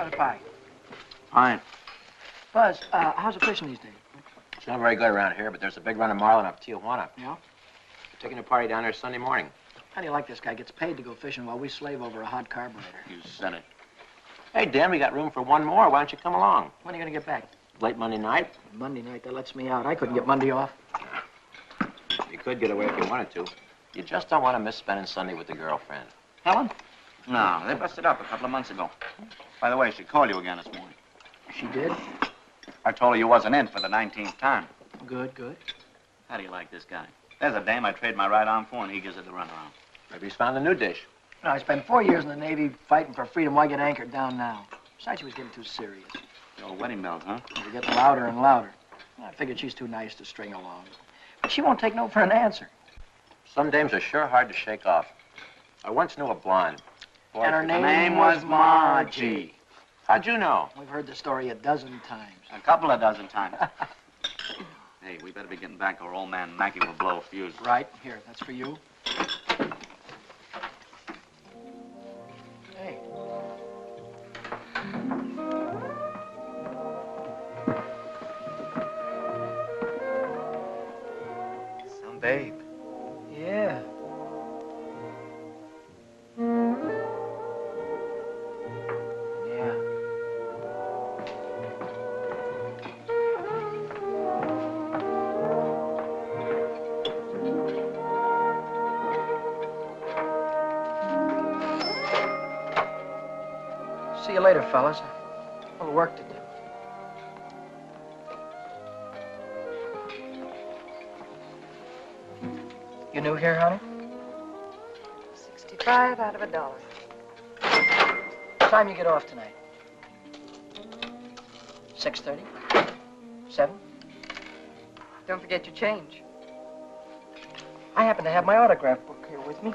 How's the pie? Fine. Buzz, how's the fishing these days? It's not very good around here, but there's a big run of marlin up Tijuana. Yeah? We're taking a party down there Sunday morning. How do you like this guy? Gets paid to go fishing while we slave over a hot carburetor. You said it. Hey, Dan, we got room for one more. Why don't you come along? When are you going to get back? Late Monday night? Monday night, that lets me out. I couldn't get Monday off. You could get away if you wanted to. You just don't want to miss spending Sunday with the girlfriend. Helen? No, they busted up a couple of months ago. By the way, she called you again this morning. She did? I told her you wasn't in for the 19th time. Good, good. How do you like this guy? There's a dame I trade my right arm for, and he gives it the runaround. Maybe he's found a new dish. No, I spent 4 years in the Navy fighting for freedom. Why get anchored down now? Besides, she was getting too serious. The old wedding bells, huh? They were getting louder and louder. I figured she's too nice to string along. But she won't take no for an answer. Some dames are sure hard to shake off. I once knew a blonde. Boy, And her if- name was Margie. How'd you know? We've heard the story a dozen times. A couple of dozen times. Hey, we better be getting back or old man Mackey will blow a fuse. Right. Here, that's for you. Hey. Some babe. Yeah. Yeah. See you later, fellas. A little work to do. You new here, honey? 65 out of $1. What time you get off tonight? 6:30? 7? Don't forget your change. I happen to have my autograph book here with me.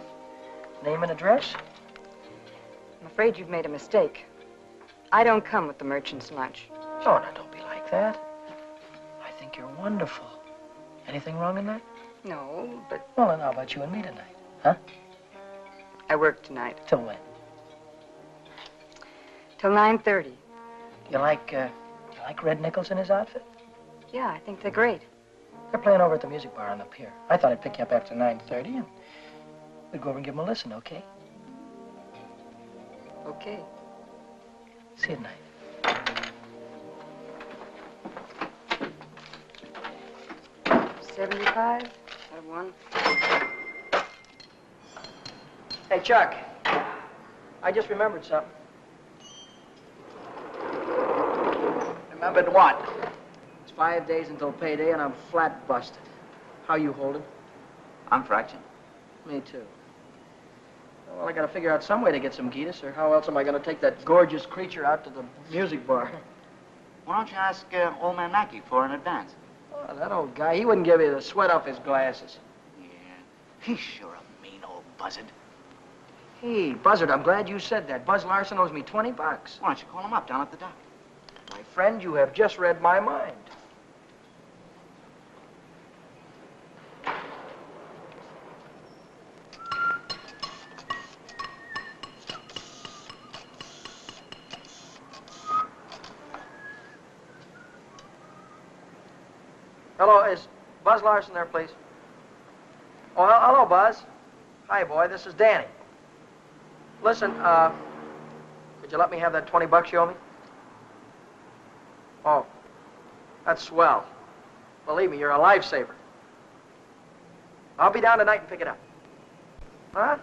Name and address? I'm afraid you've made a mistake. I don't come with the merchant's lunch. Oh, now, don't be like that. I think you're wonderful. Anything wrong in that? No, but Well, then how about you and me tonight? Huh? I work tonight. Till when? Till 9:30. You like Red Nichols in his outfit? Yeah, I think they're great. They're playing over at the music bar on the pier. I thought I'd pick you up after 9:30 and we'd go over and give them a listen, okay? Okay. See you tonight. $75 out of $1. Hey, Chuck. I just remembered something. Remembered what? It's 5 days until payday and I'm flat busted. How you holding? I'm fraction. Me too. Well, I gotta figure out some way to get some Gitas, or how else am I gonna take that gorgeous creature out to the music bar? Why don't you ask old man Mackey for an advance? Oh, that old guy, he wouldn't give you the sweat off his glasses. Yeah, he's sure a mean old buzzard. Hey, Buzzard, I'm glad you said that. Buzz Larson owes me $20. Why don't you call him up down at the dock? My friend, you have just read my mind. Hello, is Buzz Larson there, please? Oh, hello, Buzz. Hi, boy, this is Danny. Listen, could you let me have that $20 you owe me? Oh, that's swell. Believe me, you're a lifesaver. I'll be down tonight and pick it up. Huh?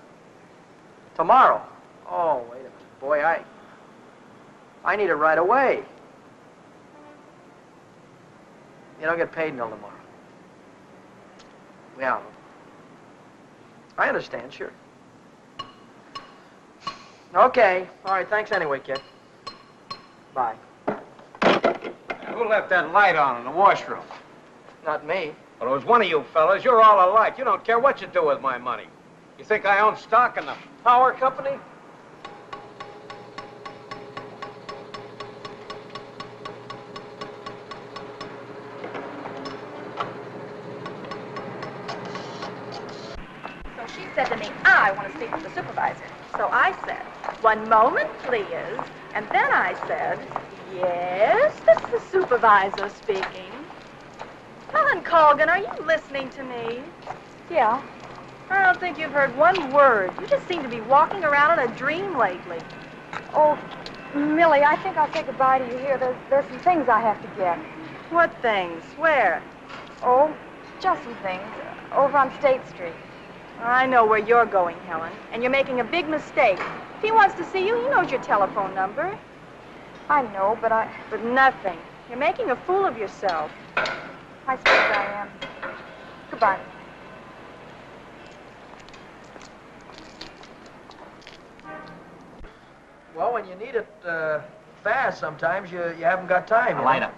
Tomorrow? Oh, wait a minute. Boy, I need it right away. You don't get paid until tomorrow. Yeah. I understand, sure. Okay. All right, thanks anyway, kid. Bye. Who left that light on in the washroom? Not me. Well, it was one of you fellas. You're all alike. You don't care what you do with my money. You think I own stock in the power company? So she said to me, I want to speak with the supervisor. So I said, 1 moment, please. And then I said, yes, this is the supervisor speaking. Helen Colgan, are you listening to me? Yeah. I don't think you've heard one word. You just seem to be walking around in a dream lately. Oh, Millie, I think I'll say goodbye to you here. There's some things I have to get. What things? Where? Oh, just some things. Over on State Street. I know where you're going, Helen, and you're making a big mistake. If he wants to see you, he knows your telephone number. I know, but But nothing. You're making a fool of yourself. I suppose I am. Goodbye. Well, when you need it fast, sometimes you haven't got time. A lighter.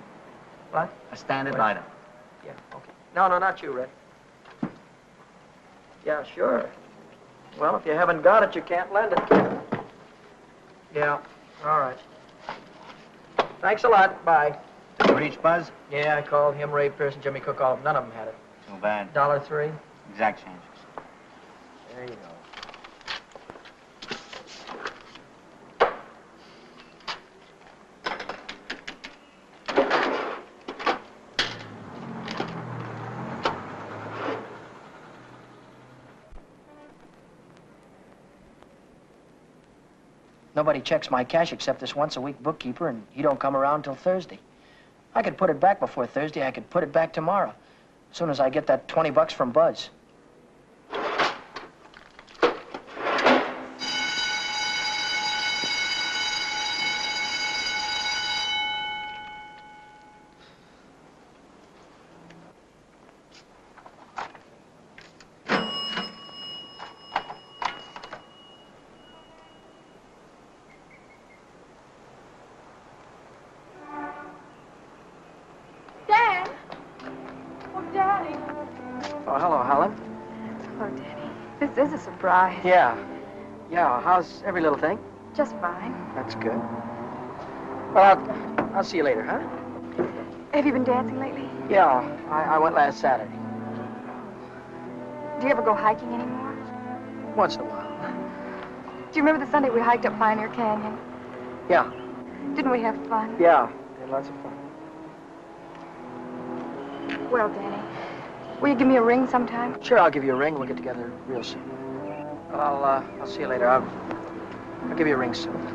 What? A standard lighter. Yeah, okay. No, not you, Red. Yeah, sure. Well, if you haven't got it, you can't lend it. Yeah, all right. Thanks a lot. Bye. Did you reach Buzz? Yeah, I called him, Ray Pearson, Jimmy Cook, all of them. None of them had it. Too bad. $1.03. Exact changes. There you go. Nobody checks my cash except this once-a-week bookkeeper, and he don't come around till Thursday. I could put it back before Thursday. I could put it back tomorrow, as soon as I get that $20 from Buzz. Dad! Oh, Daddy. Oh, hello, Helen. Hello, Daddy. This is a surprise. Yeah. Yeah, how's every little thing? Just fine. That's good. Well, I'll see you later, huh? Have you been dancing lately? Yeah, I went last Saturday. Do you ever go hiking anymore? Once in a while. Do you remember the Sunday we hiked up Pioneer Canyon? Yeah. Didn't we have fun? Yeah. Had lots of fun. Well, Danny, will you give me a ring sometime? Sure, I'll give you a ring. We'll get together real soon. Well, I'll see you later. I'll give you a ring soon.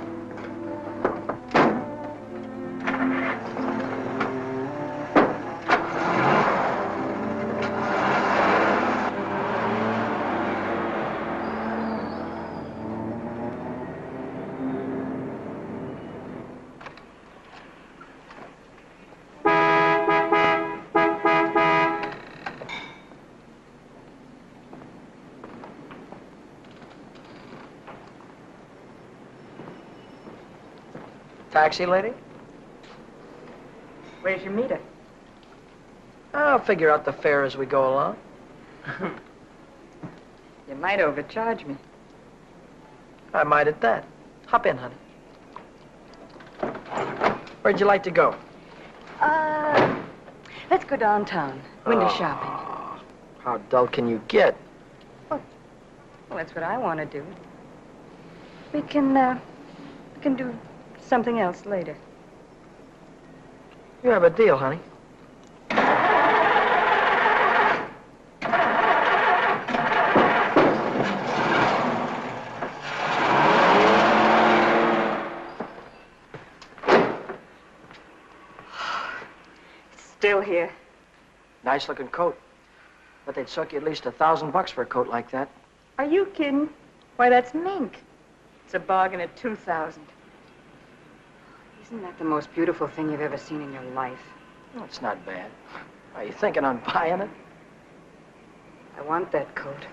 Taxi lady? Where's your meter? I'll figure out the fare as we go along. You might overcharge me. I might at that. Hop in, honey. Where'd you like to go? Let's go downtown. Window Oh, shopping. How dull can you get? Well, that's what I want to do. We can do something else later. You have a deal, honey. Still here. Nice looking coat. But they'd suck you at least $1,000 for a coat like that. Are you kidding? Why, that's mink. It's a bargain at $2,000. Isn't that the most beautiful thing you've ever seen in your life? Well, it's not bad. Are you thinking on buying it? I want that coat.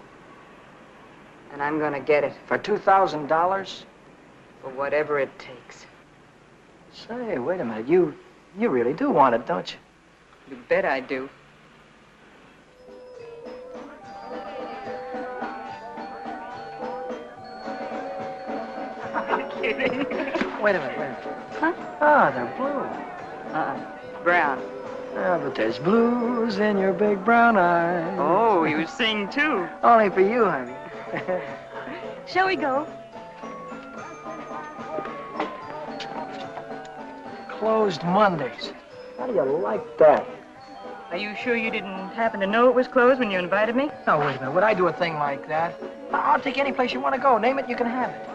And I'm gonna get it. For $2,000? For whatever it takes. Say, wait a minute. You really do want it, don't you? You bet I do. Wait a minute. Huh? Ah, they're blue. Brown. Ah, but there's blues in your big brown eyes. Oh, you sing too. Only for you, honey. Shall we go? closed Mondays. How do you like that? Are you sure you didn't happen to know it was closed when you invited me? No, wait a minute. Would I do a thing like that? I'll take any place you want to go. Name it, you can have it.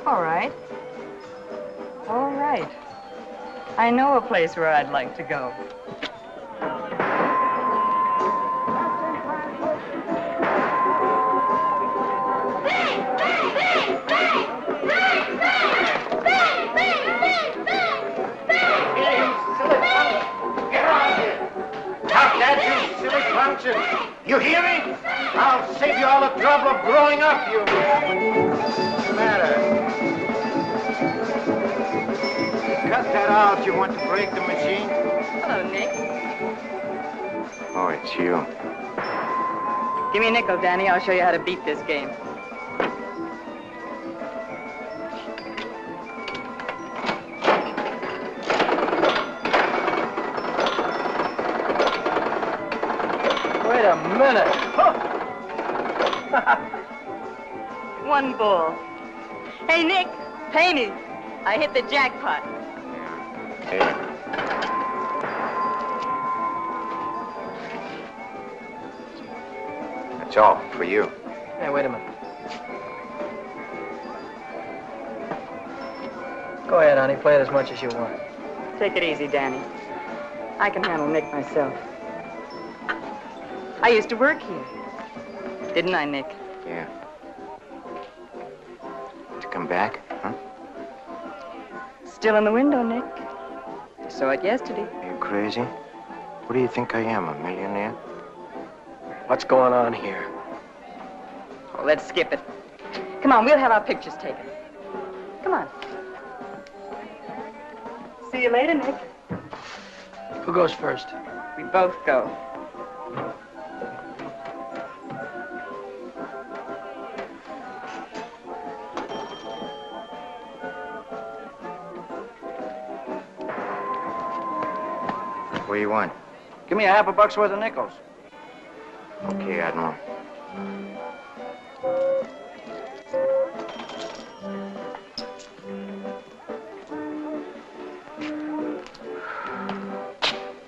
All right. All right. I know a place where I'd like to go. You hear me? I'll save you all the trouble of growing up, you... What's the matter? Cut that out. You want to break the machine? Hello, Nick. Oh, it's you. Give me a nickel, Danny. I'll show you how to beat this game. Wait a minute. One ball. Hey, Nick, pay me. I hit the jackpot. Hey. That's all for you. Hey, wait a minute. Go ahead, honey. Play it as much as you want. Take it easy, Danny. I can handle Nick myself. I used to work here. Didn't I, Nick? Yeah. To come back, huh? Still in the window, Nick. I saw it yesterday. Are you crazy? What do you think I am, a millionaire? What's going on here? Oh, let's skip it. Come on, we'll have our pictures taken. Come on. See you later, Nick. Who goes first? We both go. What do you want? Give me $50 worth of nickels. Okay, Admiral.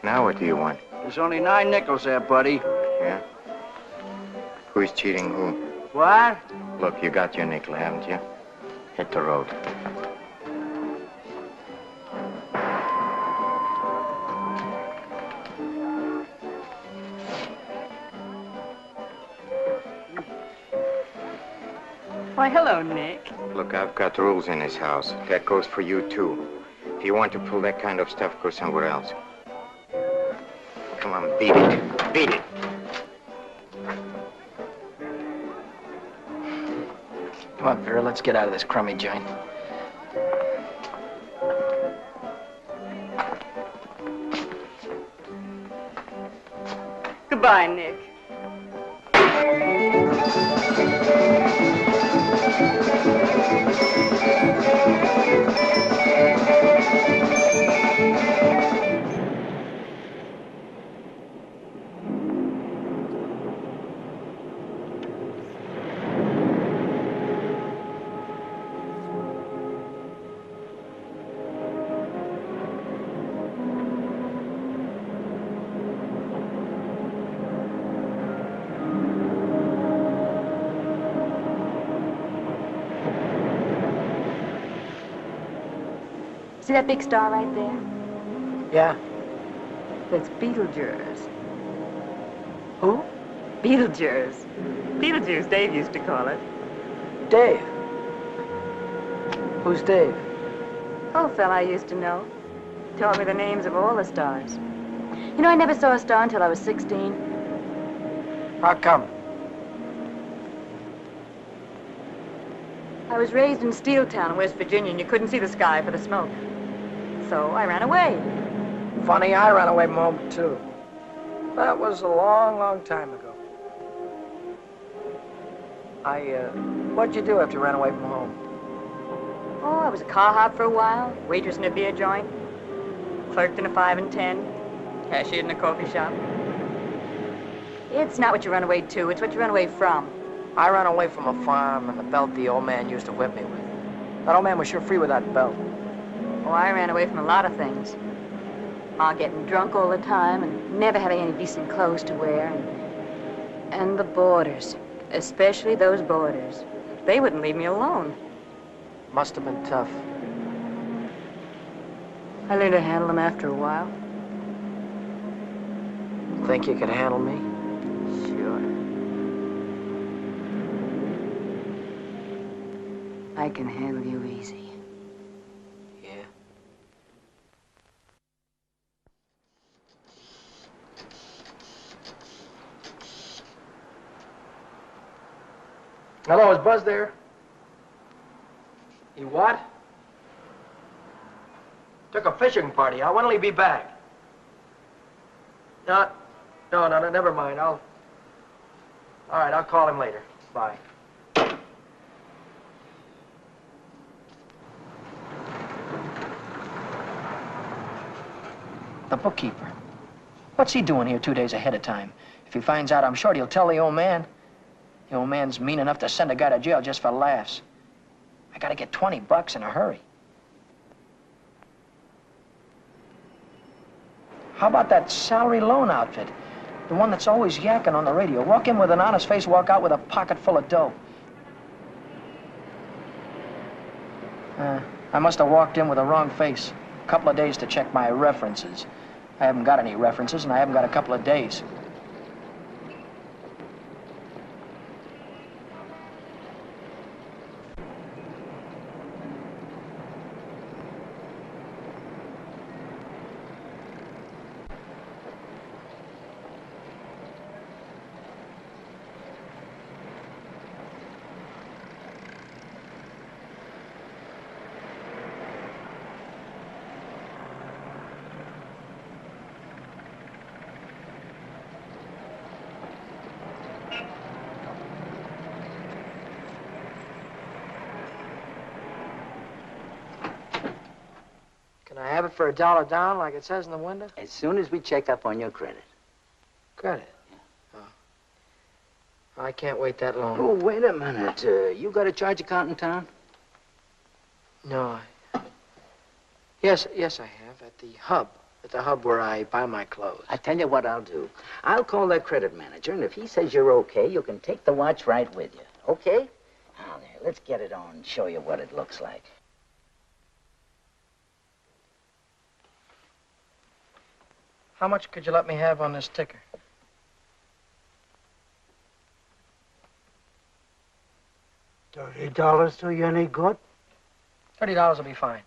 Now what do you want? There's only 9 nickels there, buddy. Yeah? Who's cheating who? What? Look, you got your nickel, haven't you? Hit the road. Why, hello, Nick. Look, I've got rules in this house. That goes for you, too. If you want to pull that kind of stuff, go somewhere else. Come on, beat it. Beat it. Come on, Vera, let's get out of this crummy joint. Goodbye, Nick. See that big star right there? Yeah? That's Beetlejuice. Who? Beetlejuice. Beetlejuice, Dave used to call it. Dave. Who's Dave? Old fella I used to know. Told me the names of all the stars. You know, I never saw a star until I was 16. How come? I was raised in Steeltown in West Virginia, and you couldn't see the sky for the smoke. So I ran away. Funny, I ran away from home, too. That was a long, long time ago. What'd you do after you ran away from home? Oh, I was a car hop for a while, waitress in a beer joint, clerked in a 5 and 10, cashiered in a coffee shop. It's not what you run away to, it's what you run away from. I ran away from a farm and the belt the old man used to whip me with. That old man was sure free with that belt. Oh, I ran away from a lot of things. Ma getting drunk all the time and never having any decent clothes to wear. And the boarders, especially those boarders. They wouldn't leave me alone. Must have been tough. I learned to handle them after a while. Think you could handle me? Sure. I can handle you easy. Yeah. Hello, is Buzz there? He what? Took a fishing party out. When'll he be back? No, never mind. All right, I'll call him later. Bye. The bookkeeper. What's he doing here 2 days ahead of time? If he finds out, I'm sure he'll tell the old man. The old man's mean enough to send a guy to jail just for laughs. I gotta get $20 in a hurry. How about that salary loan outfit? The one that's always yakking on the radio. Walk in with an honest face, walk out with a pocket full of dough. I must have walked in with the wrong face. A couple of days to check my references. I haven't got any references, and I haven't got a couple of days. Can I have it for $1 down, like it says in the window? As soon as we check up on your credit. Credit? Oh. I can't wait that long. Oh, wait a minute. You got a charge account in town? No, Yes, I have. At the hub. At the hub where I buy my clothes. I tell you what I'll do. I'll call that credit manager, and if he says you're okay, you can take the watch right with you. Okay? Now, there, let's get it on and show you what it looks like. How much could you let me have on this ticker? $30 do you any good? $30 will be fine.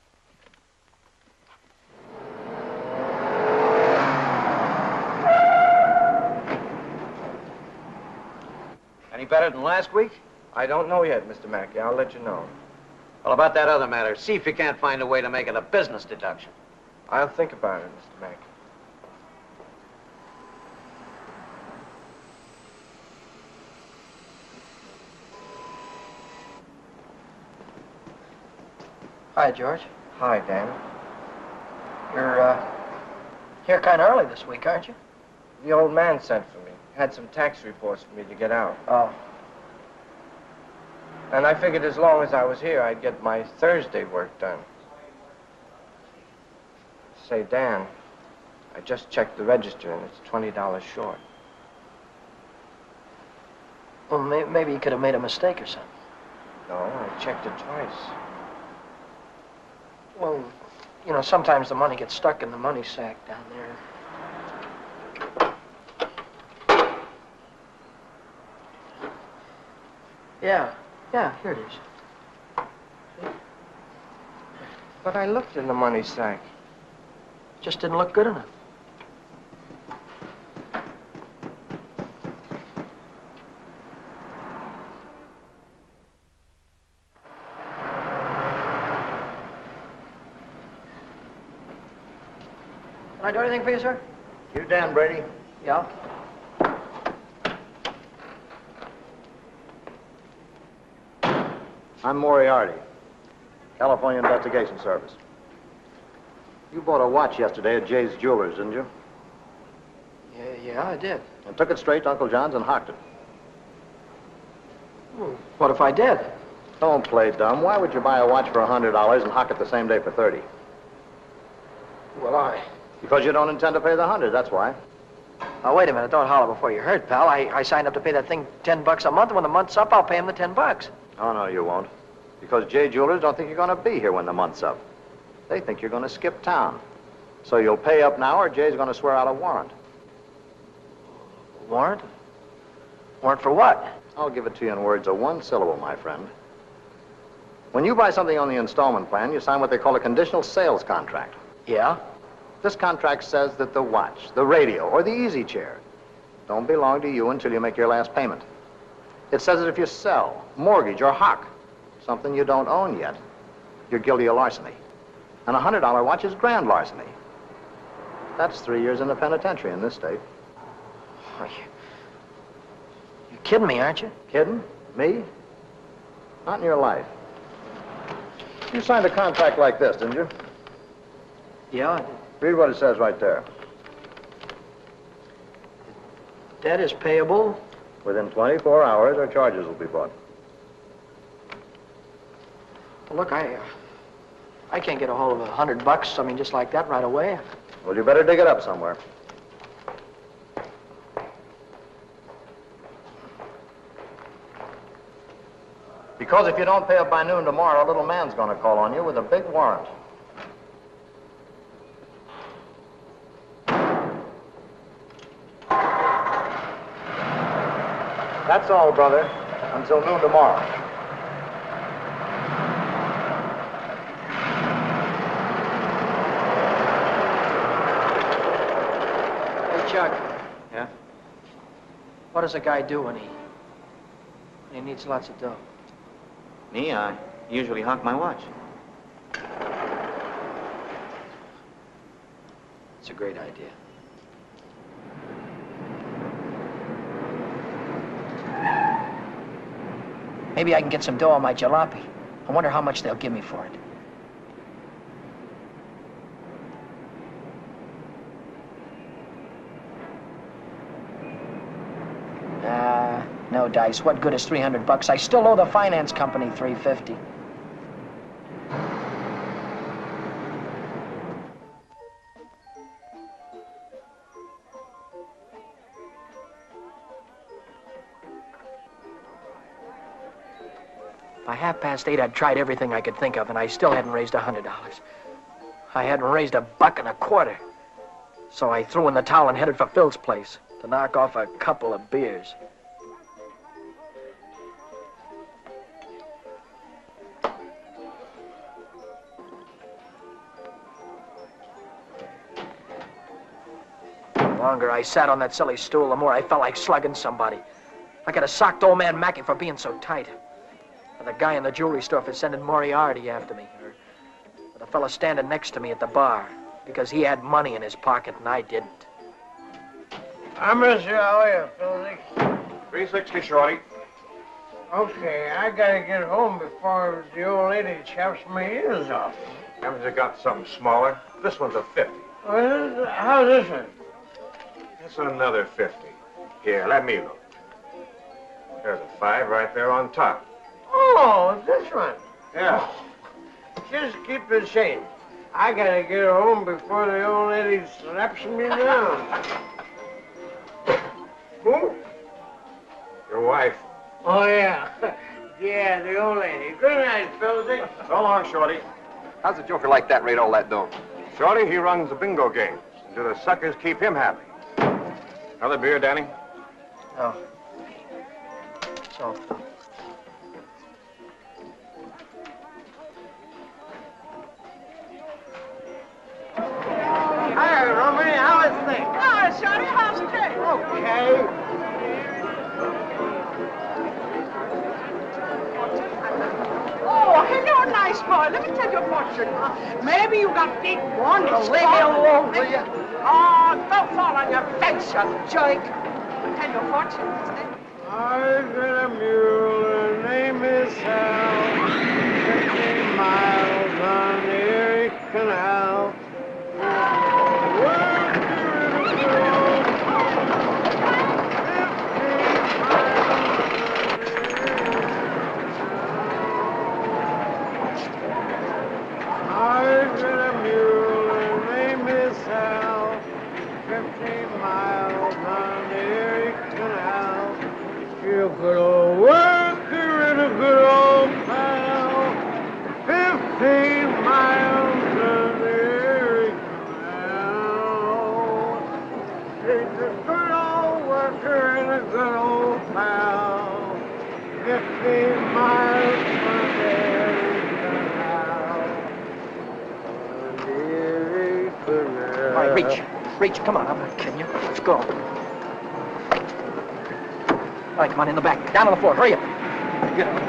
Any better than last week? I don't know yet, Mr. Mackey. I'll let you know. Well, about that other matter, see if you can't find a way to make it a business deduction. I'll think about it, Mr. Mackey. Hi, George. Hi, Dan. You're here kind of early this week, aren't you? The old man sent for me. Had some tax reports for me to get out. Oh. And I figured as long as I was here, I'd get my Thursday work done. Say, Dan, I just checked the register and it's $20 short. Well, maybe you could have made a mistake or something. No, I checked it twice. Well, you know, sometimes the money gets stuck in the money sack down there. Yeah, here it is. See? But I looked in the money sack. Just didn't look good enough. Can I do anything for you, sir? You Dan Brady? Yeah? I'm Moriarty, California Investigation Service. You bought a watch yesterday at Jay's Jewelers, didn't you? Yeah, I did. And took it straight to Uncle John's and hocked it. Well, what if I did? Don't play dumb. Why would you buy a watch for $100 and hock it the same day for $30? Well, Because you don't intend to pay the 100, that's why. Now, wait a minute. Don't holler before you hurt, pal. I signed up to pay that thing $10 a month. When the month's up, I'll pay him the $10. Oh, no, you won't. Because J Jewelers don't think you're going to be here when the month's up. They think you're going to skip town. So you'll pay up now or Jay's going to swear out a warrant. Warrant? Warrant for what? I'll give it to you in words of one syllable, my friend. When you buy something on the installment plan, you sign what they call a conditional sales contract. Yeah? This contract says that the watch, the radio, or the easy chair don't belong to you until you make your last payment. It says that if you sell, mortgage, or hock something you don't own yet, you're guilty of larceny. And a $100 watch is grand larceny. That's 3 years in the penitentiary in this state. You're kidding me, aren't you? Kidding? Me? Not in your life. You signed a contract like this, didn't you? Yeah, I did. Read what it says right there. Debt is payable. Within 24 hours, our charges will be brought. Well, look, I can't get a hold of $100, I mean, just like that right away. Well, you better dig it up somewhere. Because if you don't pay up by noon tomorrow, a little man's going to call on you with a big warrant. That's all, brother. Until noon tomorrow. Hey, Chuck, Yeah? what does a guy do when he needs lots of dough? Me? I usually hock my watch. It's a great idea. Maybe I can get some dough on my jalopy. I wonder how much they'll give me for it. No dice. What good is $300? I still owe the finance company $350. By 8:30, I'd tried everything I could think of, and I still hadn't raised $100. I hadn't raised $1.25. So I threw in the towel and headed for Phil's place to knock off a couple of beers. The longer I sat on that silly stool, the more I felt like slugging somebody. I could have socked old man Mackey for being so tight. Or the guy in the jewelry store for sending Moriarty after me. Or the fella standing next to me at the bar because he had money in his pocket and I didn't. I miss you. How are you, Philly? 360, Shorty. Okay, I gotta get home before the old lady chops my ears off. Haven't you got something smaller? This one's a 50. How's this one? That's another 50. Here, let me look. There's a 5 right there on top. Oh, this one. Yeah. Just keep the change. I gotta get home before the old lady slaps me down. Who? Your wife. Oh, yeah. Yeah, the old lady. Good night, Philly. So long, Shorty. How's a joker like that rate all that dough? Shorty, he runs the bingo games. Do the suckers keep him happy? Another beer, Danny? Oh. So. Hi, Rooney. How is things? Hi, Shorty. How's the day? Okay. Oh, hello, nice boy. Let me tell you a fortune. Maybe you got big one. Leave me alone, will you? Oh, don't fall on your face, you jerk. Tell you a fortune, isn't it? I've got a mule. Her name is Sal. 50 miles on the Erie Canal. I've got a mule. Her name a good old worker and a good old pal. 15 miles of the Erie Canal. She's a good old worker and a good old pal. 15 miles from the Erie Canal. The Erie Canal. All right, reach, come on, I'm not kidding you. Let's go. All right, come on, in the back. Down on the floor, hurry up. Get up.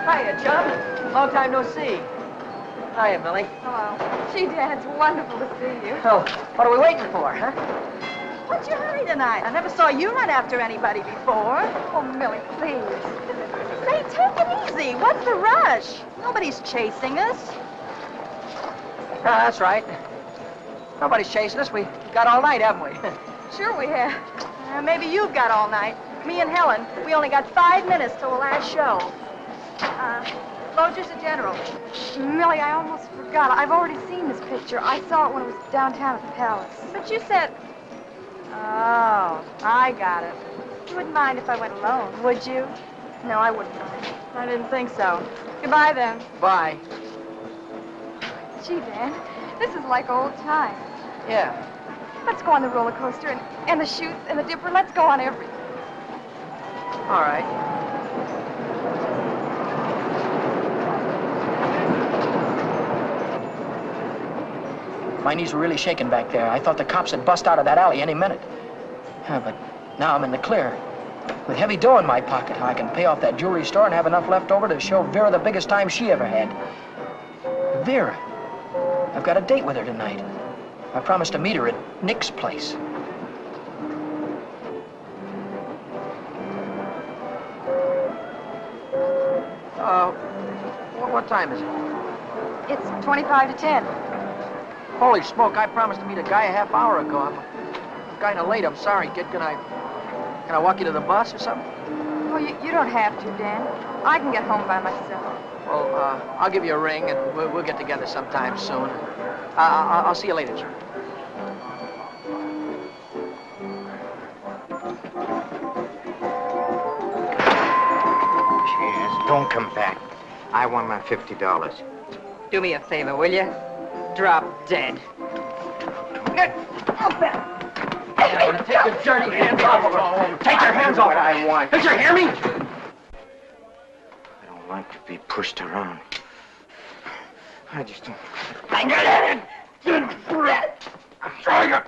Hiya, John. Long time no see. Hiya, Millie. Hello. Gee, Dan, it's wonderful to see you. Oh, what are we waiting for, huh? What's your hurry tonight? I never saw you run after anybody before. Oh, Millie, please. Say, take it easy. What's the rush? Nobody's chasing us. That's right. Nobody's chasing us. We got all night, haven't we? Sure we have. Maybe you've got all night. Me and Helen, we only got 5 minutes till the last show. Lodger's a general. Millie, I almost forgot. I've already seen this picture. I saw it when it was downtown at the Palace. But you said... Oh, I got it. You wouldn't mind if I went alone, would you? No, I wouldn't mind. I didn't think so. Goodbye, then. Bye. Gee, Dan, this is like old times. Yeah. Let's go on the roller coaster and the chutes and the dipper. Let's go on everything. All right. My knees were really shaking back there. I thought the cops had bust out of that alley any minute. Yeah, but now I'm in the clear. With heavy dough in my pocket, I can pay off that jewelry store and have enough left over to show Vera the biggest time she ever had. Vera. I've got a date with her tonight. I promised to meet her at Nick's place. What time is it? It's 25 to 10. Holy smoke, I promised to meet a guy a half hour ago. I'm kind of late. I'm sorry, kid. Can I walk you to the bus or something? Well, you don't have to, Dan. I can get home by myself. Well, I'll give you a ring, and we'll get together sometime soon. I'll see you later, John. Cheers. Don't come back. I want my $50. Do me a favor, will you? Drop dead. Take your dirty hands off of her. Take your hands off what I want. Did you hear me? I don't like to be pushed around. I just don't... I'm trying to...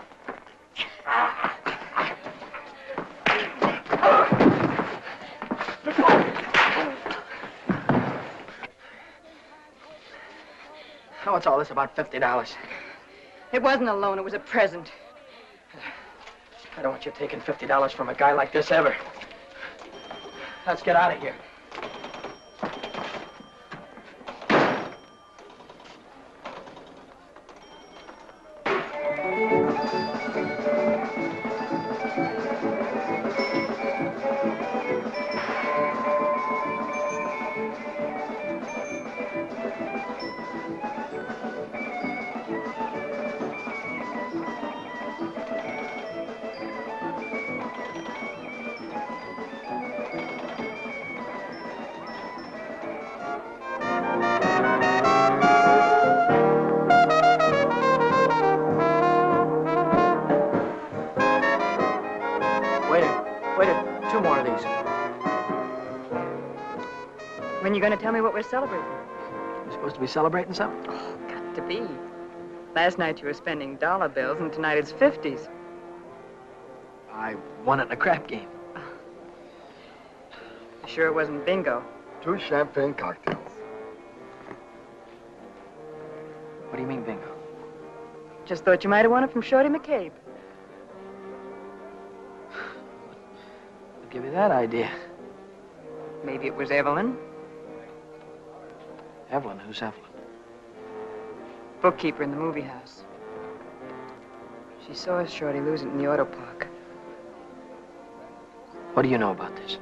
What's all this about $50? It wasn't a loan, it was a present. I don't want you taking $50 from a guy like this ever. Let's get out of here. Two more of these. When you gonna tell me what we're celebrating? You supposed to be celebrating something? Oh, got to be. Last night you were spending dollar bills, and tonight it's 50s. I won it in a crap game. Sure it wasn't bingo. 2 champagne cocktails. What do you mean, bingo? Just thought you might have won it from Shorty McCabe. What gave you that idea? Maybe it was Evelyn, Evelyn? Who's Evelyn? bookkeeper in the movie house. She saw Shorty lose it in the auto park. What do you know about this?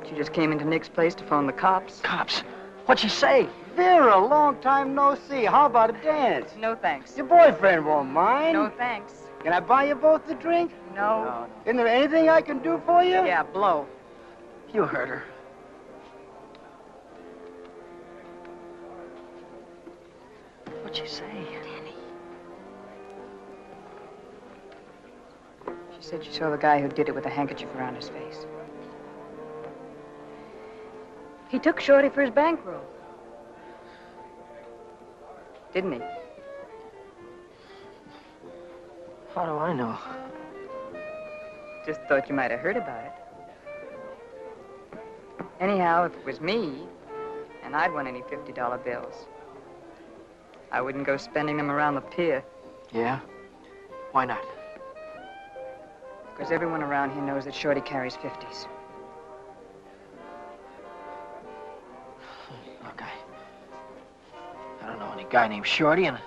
She just came into Nick's place to phone the cops. Cops? What'd she say? Vera, long time no see. How about a dance? No thanks. Your boyfriend won't mind. No thanks. Can I buy you both a drink? No. Isn't there anything I can do for you? Yeah, blow. You heard her. What'd she say? She said she saw the guy who did it with a handkerchief around his face. He took Shorty for his bankroll. Didn't he? How do I know? Just thought you might have heard about it. Anyhow, if it was me, and I'd won any $50 bills, I wouldn't go spending them around the pier. Yeah? Why not? Because everyone around here knows that Shorty carries 50s. Look, I don't know any guy named Shorty, and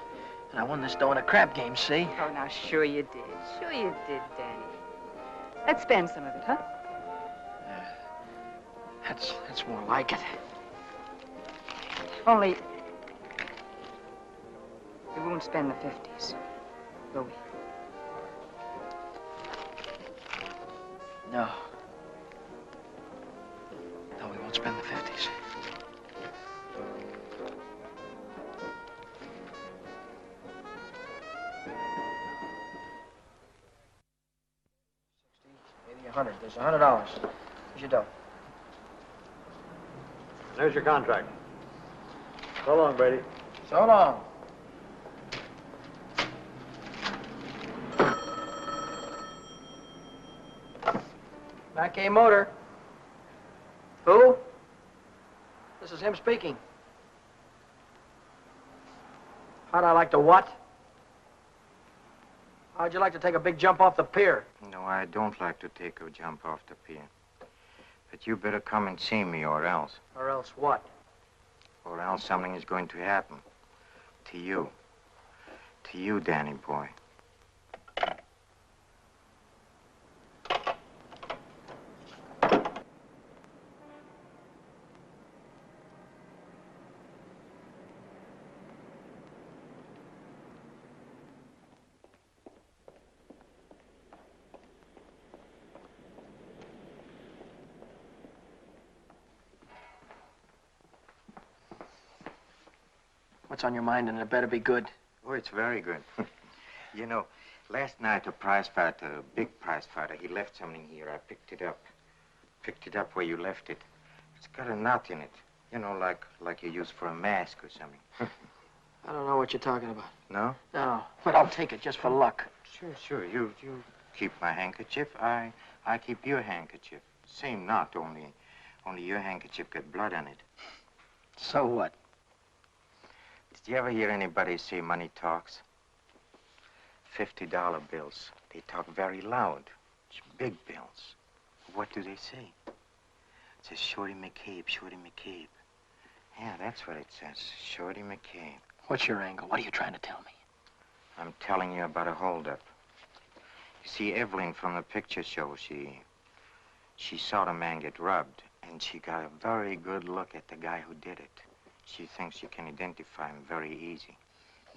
I won this dough in a crap game, see? Oh, now, sure you did. Sure you did, Danny. Let's spend some of it, huh? That's more like it. Only, we won't spend the 50s, will we? No. No, we won't spend the 50s. $60, $80, $100. There's $100. Here's your dough. There's your contract. So long, Brady. So long. Back A Motor. Who? This is him speaking. How'd I like to what? How'd you like to take a big jump off the pier? No, I don't like to take a jump off the pier. But you better come and see me, or else. Or else what? Or else something is going to happen. To you. To you, Danny boy. What's on your mind, and it better be good. Oh, it's very good. You know, last night a prize fighter, a big prize fighter, he left something here. I picked it up. Picked it up where you left it. It's got a knot in it. You know, like you use for a mask or something. I don't know what you're talking about. No? No, but I'll take it just for luck. Sure. You keep my handkerchief. I keep your handkerchief. Same knot, only your handkerchief got blood on it. So what? Did you ever hear anybody say money talks? $50 bills. They talk very loud. It's big bills. What do they say? It says Shorty McCabe, Shorty McCabe. Yeah, that's what it says. Shorty McCabe. What's your angle? What are you trying to tell me? I'm telling you about a holdup. You see, Evelyn from the picture show, she saw the man get robbed, and she got a very good look at the guy who did it. She thinks you can identify him very easy.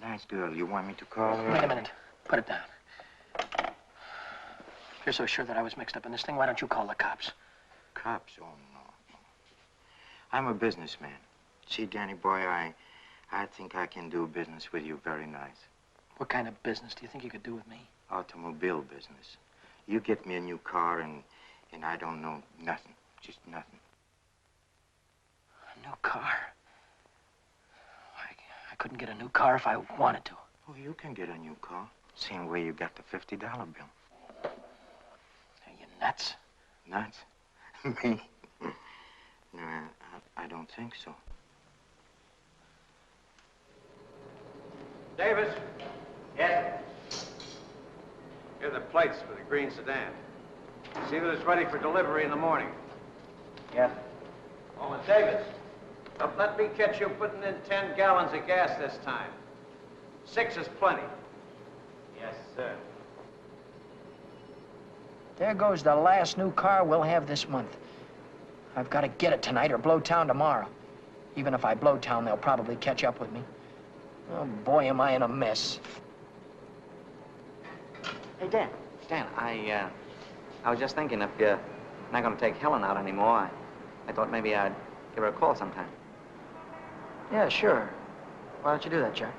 Nice girl. You want me to call her? Wait a minute. Put it down. If you're so sure that I was mixed up in this thing, why don't you call the cops? Cops? Oh, no. I'm a businessman. See, Danny boy, I think I can do business with you very nice. What kind of business do you think you could do with me? Automobile business. You get me a new car, and I don't know nothing. Just nothing. A new car? I couldn't get a new car if I wanted to. Oh, you can get a new car. Same way you got the $50 bill. Are you nuts? Nuts? Me? No, I don't think so. Davis, Yes? here are the plates for the green sedan. See that it's ready for delivery in the morning. Yes. Oh, and Davis, don't let me catch you putting in 10 gallons of gas this time. 6 is plenty. Yes, sir. There goes the last new car we'll have this month. I've got to get it tonight or blow town tomorrow. Even if I blow town, they'll probably catch up with me. Oh, boy, am I in a mess. Hey, Dan. Dan, I was just thinking if you're not going to take Helen out anymore, I thought maybe I'd give her a call sometime. Yeah, sure. Why don't you do that, Jack?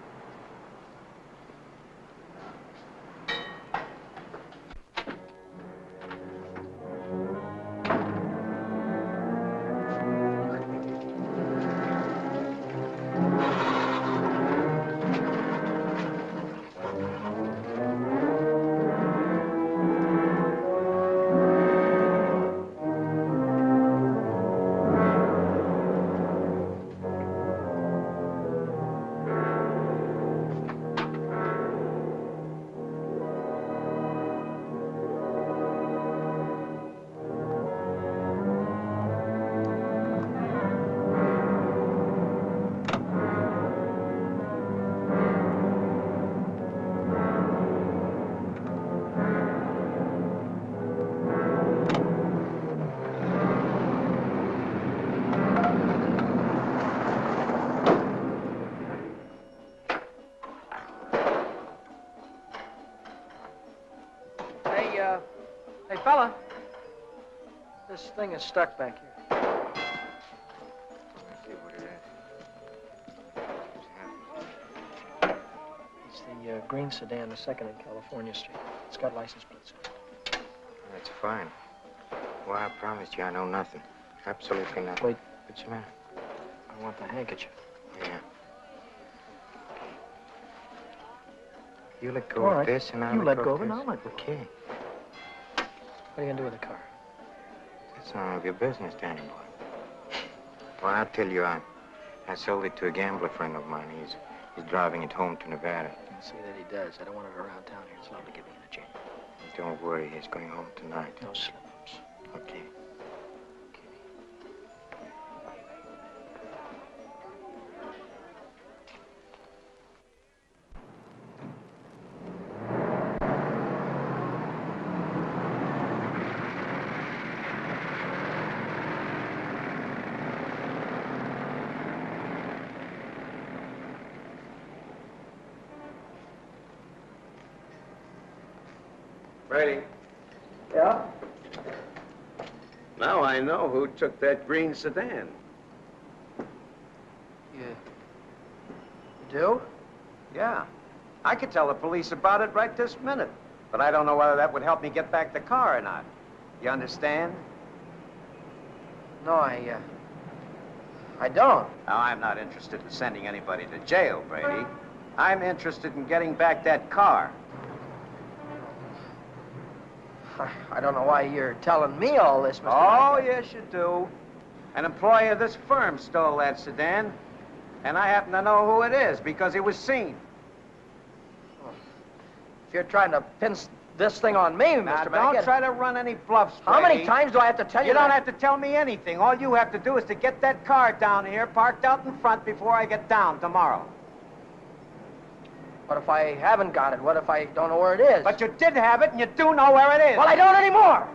Hey, fella. This thing is stuck back here. Let's see what it is. It's the green sedan, the second in California Street. It's got license plates on it. That's fine. Well, I promised you I know nothing. Absolutely nothing. Wait. What's the matter? I want the handkerchief. Yeah. You let go All of right. this and I'll You let go go of of it, this. and I'll let go. Okay. What are you gonna do with the car? That's none of your business, Danny boy. Well, I'll tell you, I sold it to a gambler friend of mine. He's driving it home to Nevada. I'll see that he does. I don't want it around town here. It's liable to get me in a jam. Don't worry, he's going home tonight. No slip-ups. Okay. Brady. Yeah? Now I know who took that green sedan. You do? Yeah. I could tell the police about it right this minute. But I don't know whether that would help me get back the car or not. You understand? No, I don't. Now, I'm not interested in sending anybody to jail, Brady. I'm interested in getting back that car. I don't know why you're telling me all this, Mr. Oh, Hackett. yes, you do. An employee of this firm stole that sedan, and I happen to know who it is because it was seen. If you're trying to pin this thing on me, Now, Mr. don't Hackett. try to run any bluffs, How many Brady. times do I have to tell you You don't that? have to tell me anything. All you have to do is to get that car down here, parked out in front before I get down tomorrow. What if I haven't got it? What if I don't know where it is? But you did have it, and you do know where it is. Well, I don't anymore.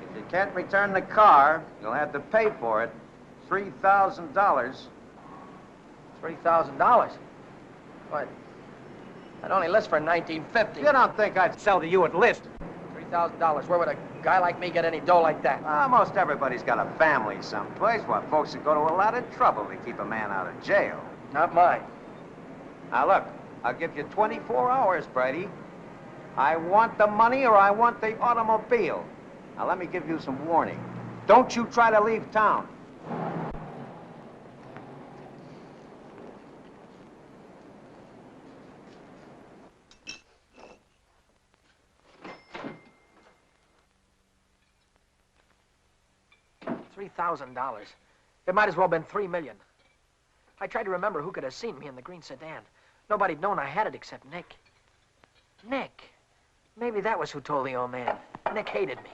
If you can't return the car, you'll have to pay for it. $3,000. $3,000. What? I'd only list for $19.50. You don't think I'd sell to you at list? $3,000. Where would a guy like me get any dough like that? Most everybody's got a family someplace. Why, folks would go to a lot of trouble to keep a man out of jail. Not mine. Now, look, I'll give you 24 hours, Brady. I want the money or I want the automobile. Now, let me give you some warning. Don't you try to leave town. $3,000. It might as well have been $3 million. I tried to remember who could have seen me in the green sedan. Nobody'd known I had it except Nick. Nick. Maybe that was who told the old man. Nick hated me.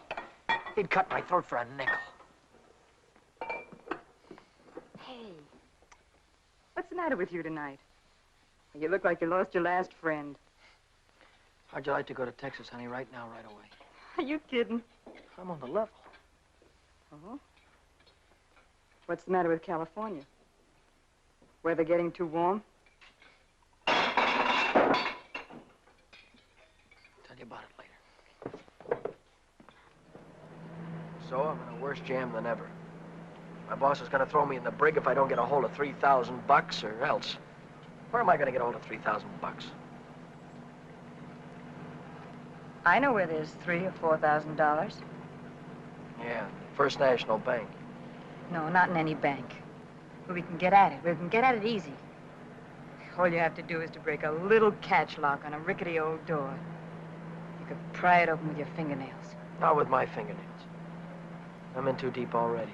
He'd cut my throat for a nickel. Hey, what's the matter with you tonight? You look like you lost your last friend. How'd you like to go to Texas, honey, right now, right away? Are you kidding? I'm on the level. Oh? What's the matter with California? Weather getting too warm? Tell you about it later. So I'm in a worse jam than ever. My boss is gonna throw me in the brig if I don't get a hold of $3,000 or else. Where am I gonna get a hold of $3,000? I know where there's $3,000 or $4,000. Yeah, First National Bank. No, not in any bank. But we can get at it. We can get at it easy. All you have to do is to break a little catch lock on a rickety old door. You could pry it open with your fingernails. Not with my fingernails. I'm in too deep already.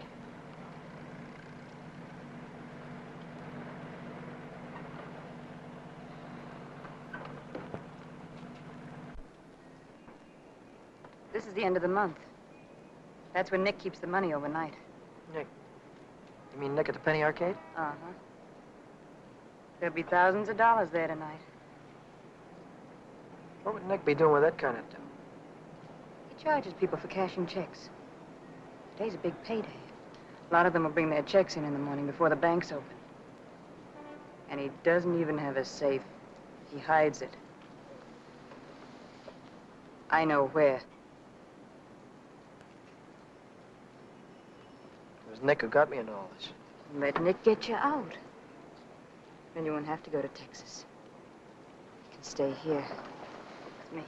This is the end of the month. That's when Nick keeps the money overnight. Nick? You mean Nick at the Penny Arcade? Uh-huh. There'll be thousands of dollars there tonight. What would Nick be doing with that kind of dough? He charges people for cashing checks. Today's a big payday. A lot of them will bring their checks in the morning before the bank's open. And he doesn't even have a safe. He hides it. I know where. It was Nick who got me into all this. Let Nick get you out. Then you won't have to go to Texas. You can stay here with me.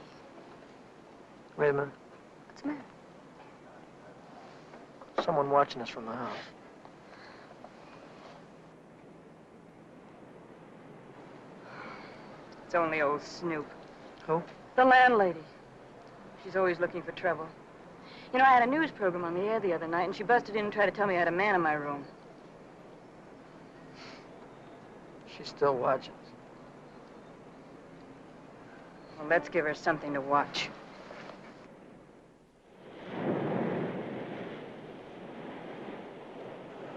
Wait a minute. What's the matter? Someone watching us from the house. It's only old Snoop. Who? The landlady. She's always looking for trouble. You know, I had a news program on the air the other night, and she busted in and tried to tell me I had a man in my room. She's still watching us. Well, let's give her something to watch.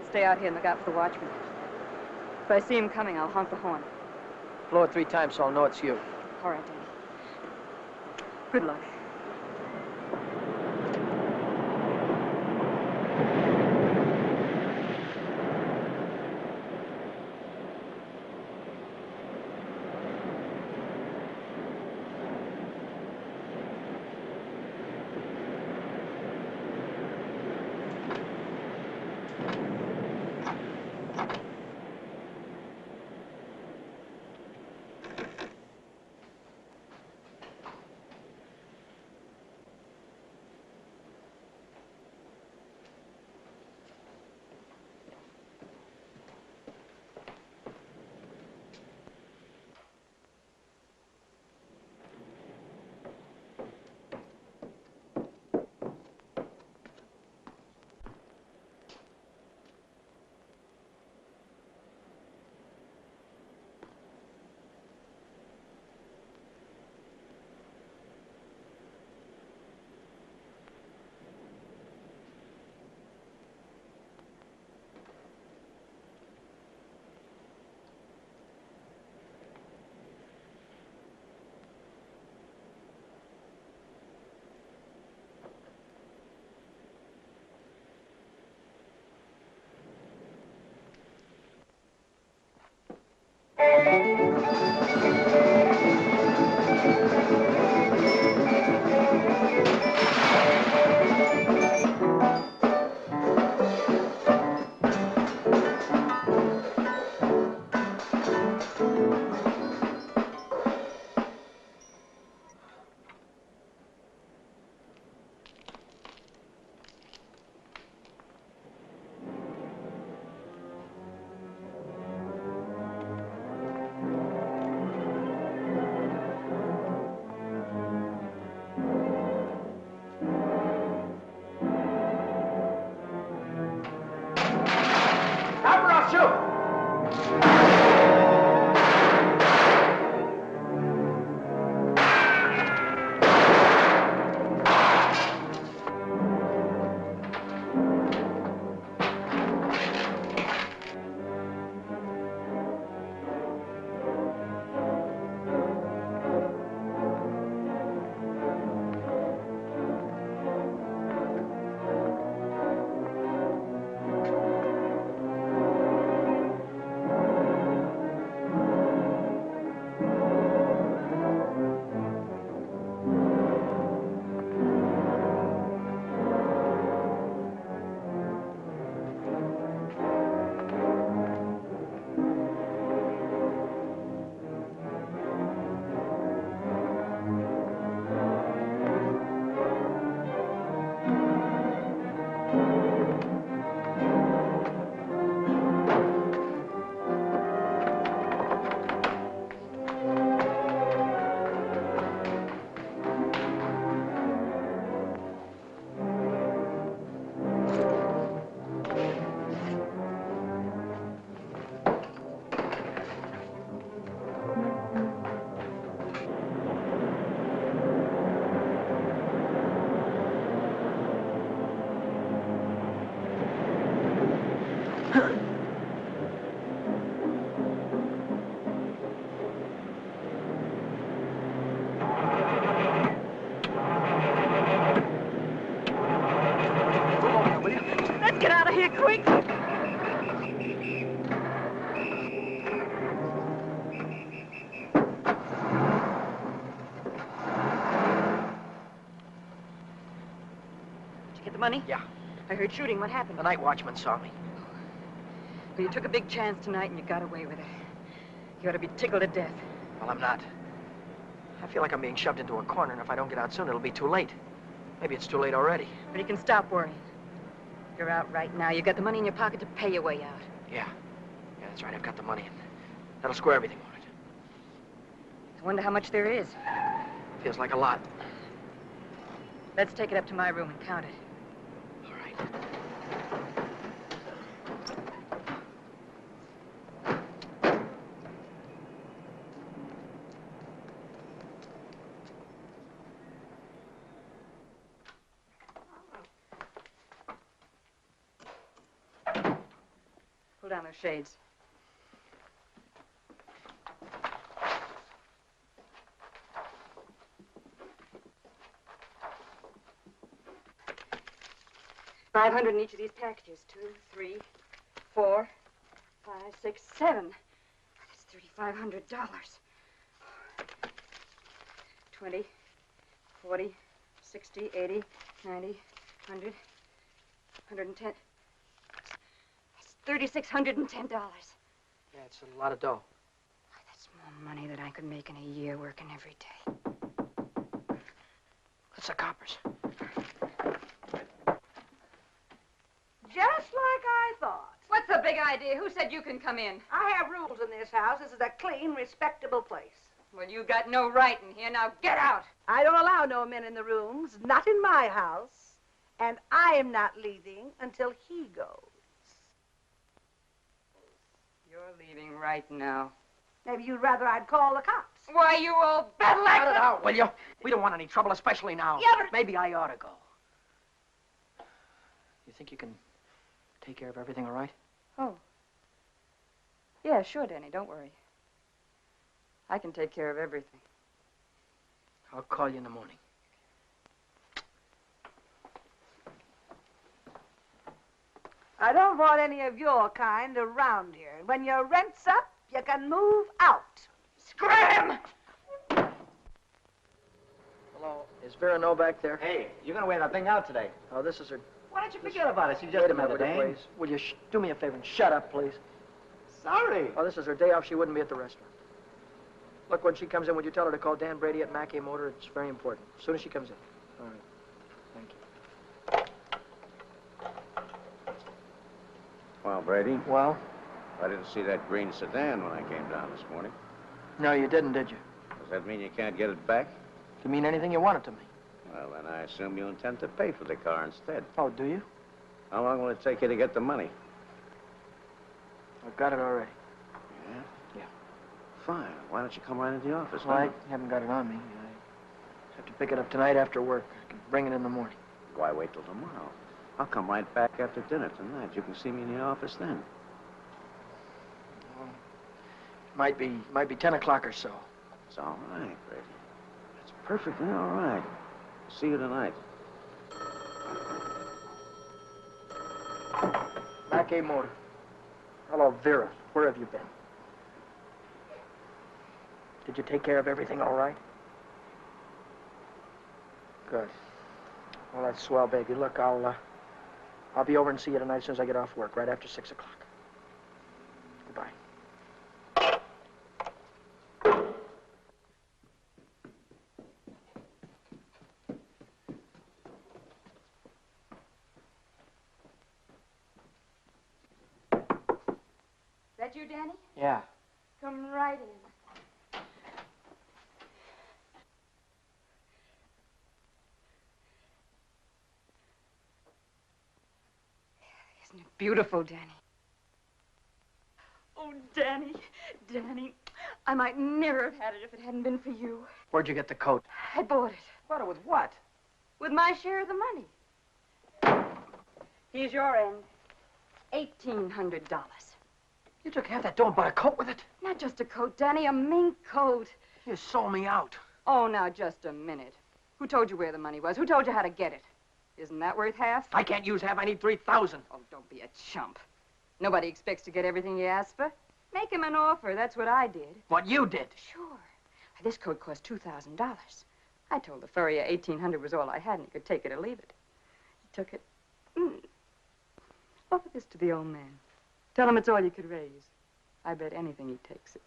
Stay out here and look out for the watchman. If I see him coming, I'll honk the horn. Blow it 3 times so I'll know it's you. All right, Danny. Good luck. Shoot! Let's get out of here quick. Did you get the money? Yeah. I heard shooting. What happened? The night watchman saw me. Well, you took a big chance tonight and you got away with it. You ought to be tickled to death. Well, I'm not. I feel like I'm being shoved into a corner, and if I don't get out soon, it'll be too late. Maybe it's too late already. But you can stop worrying. You're out right now. You got the money in your pocket to pay your way out. Yeah. Yeah, that's right. I've got the money. That'll square everything, won't it? I wonder how much there is. Feels like a lot. Let's take it up to my room and count it. All right. Pull down those shades. $500 in each of these packages. 2, 3, 4, 5, 6, 7. That's $3,500. 20, 40, 60, 80, 90, 100, 110. That's $3,610. Yeah, it's a lot of dough. That's more money than I could make in a year working every day. That's the coppers. Just like I thought. What's the big idea? Who said you can come in? I have rules in this house. This is a clean, respectable place. Well, you got no right in here. Now get out. I don't allow no men in the rooms, not in my house. And I am not leaving until he goes. You're leaving right now. Maybe you'd rather I'd call the cops. Why, you old battle axe! Cut it out, will you? We don't want any trouble, especially now. Yeah, but... Maybe I ought to go. You think you can take care of everything all right? Oh. Yeah, sure, Danny. Don't worry. I can take care of everything. I'll call you in the morning. I don't want any of your kind around here. When your rent's up, you can move out. Scram! Hello, is Vera No back there? Hey, you're gonna wear that thing out today. Oh, this is her... Why don't you forget about it? She's just Wait a another minute, will you, dame. please? Will you do me a favor and shut up, please? Sorry. Oh, this is her day off. She wouldn't be at the restaurant. Look, when she comes in, would you tell her to call Dan Brady at Mackay Motor? It's very important. As soon as she comes in. All right. Thank you. Well, Brady, Well? I didn't see that green sedan when I came down this morning. No, you didn't, did you? Does that mean you can't get it back? To mean anything you want it to mean. Well, then I assume you intend to pay for the car instead. Oh, do you? How long will it take you to get the money? I've got it already. Yeah? Yeah. Fine. Why don't you come right into the office? Well, I haven't got it on me. I have to pick it up tonight after work. I can bring it in the morning. Why wait till tomorrow? I'll come right back after dinner tonight. You can see me in the office then. Well, might be 10 o'clock or so. It's all right, Brady. It's perfectly all right. See you tonight. Mac A Motor. Hello, Vera. Where have you been? Did you take care of everything all right? Good. Well, that's swell, baby. Look, I'll be over and see you tonight as soon as I get off work, right after 6 o'clock. Goodbye. That you, Danny? Yeah. Come right in. Isn't it beautiful, Danny? Oh, Danny, Danny, I might never have had it if it hadn't been for you. Where'd you get the coat? I bought it. Bought it with what? With my share of the money. Here's your end. $1,800. You took half that dough and bought a coat with it? Not just a coat, Danny, a mink coat. You sold me out. Oh, now, just a minute. Who told you where the money was? Who told you how to get it? Isn't that worth half? I can't use half. I need 3,000. Oh, don't be a chump. Nobody expects to get everything you ask for. Make him an offer. That's what I did. What you did? Sure. This coat cost $2,000. I told the furrier $1,800 was all I had, and he could take it or leave it. He took it. Offer this to the old man. Tell him it's all you could raise. I bet anything he takes it.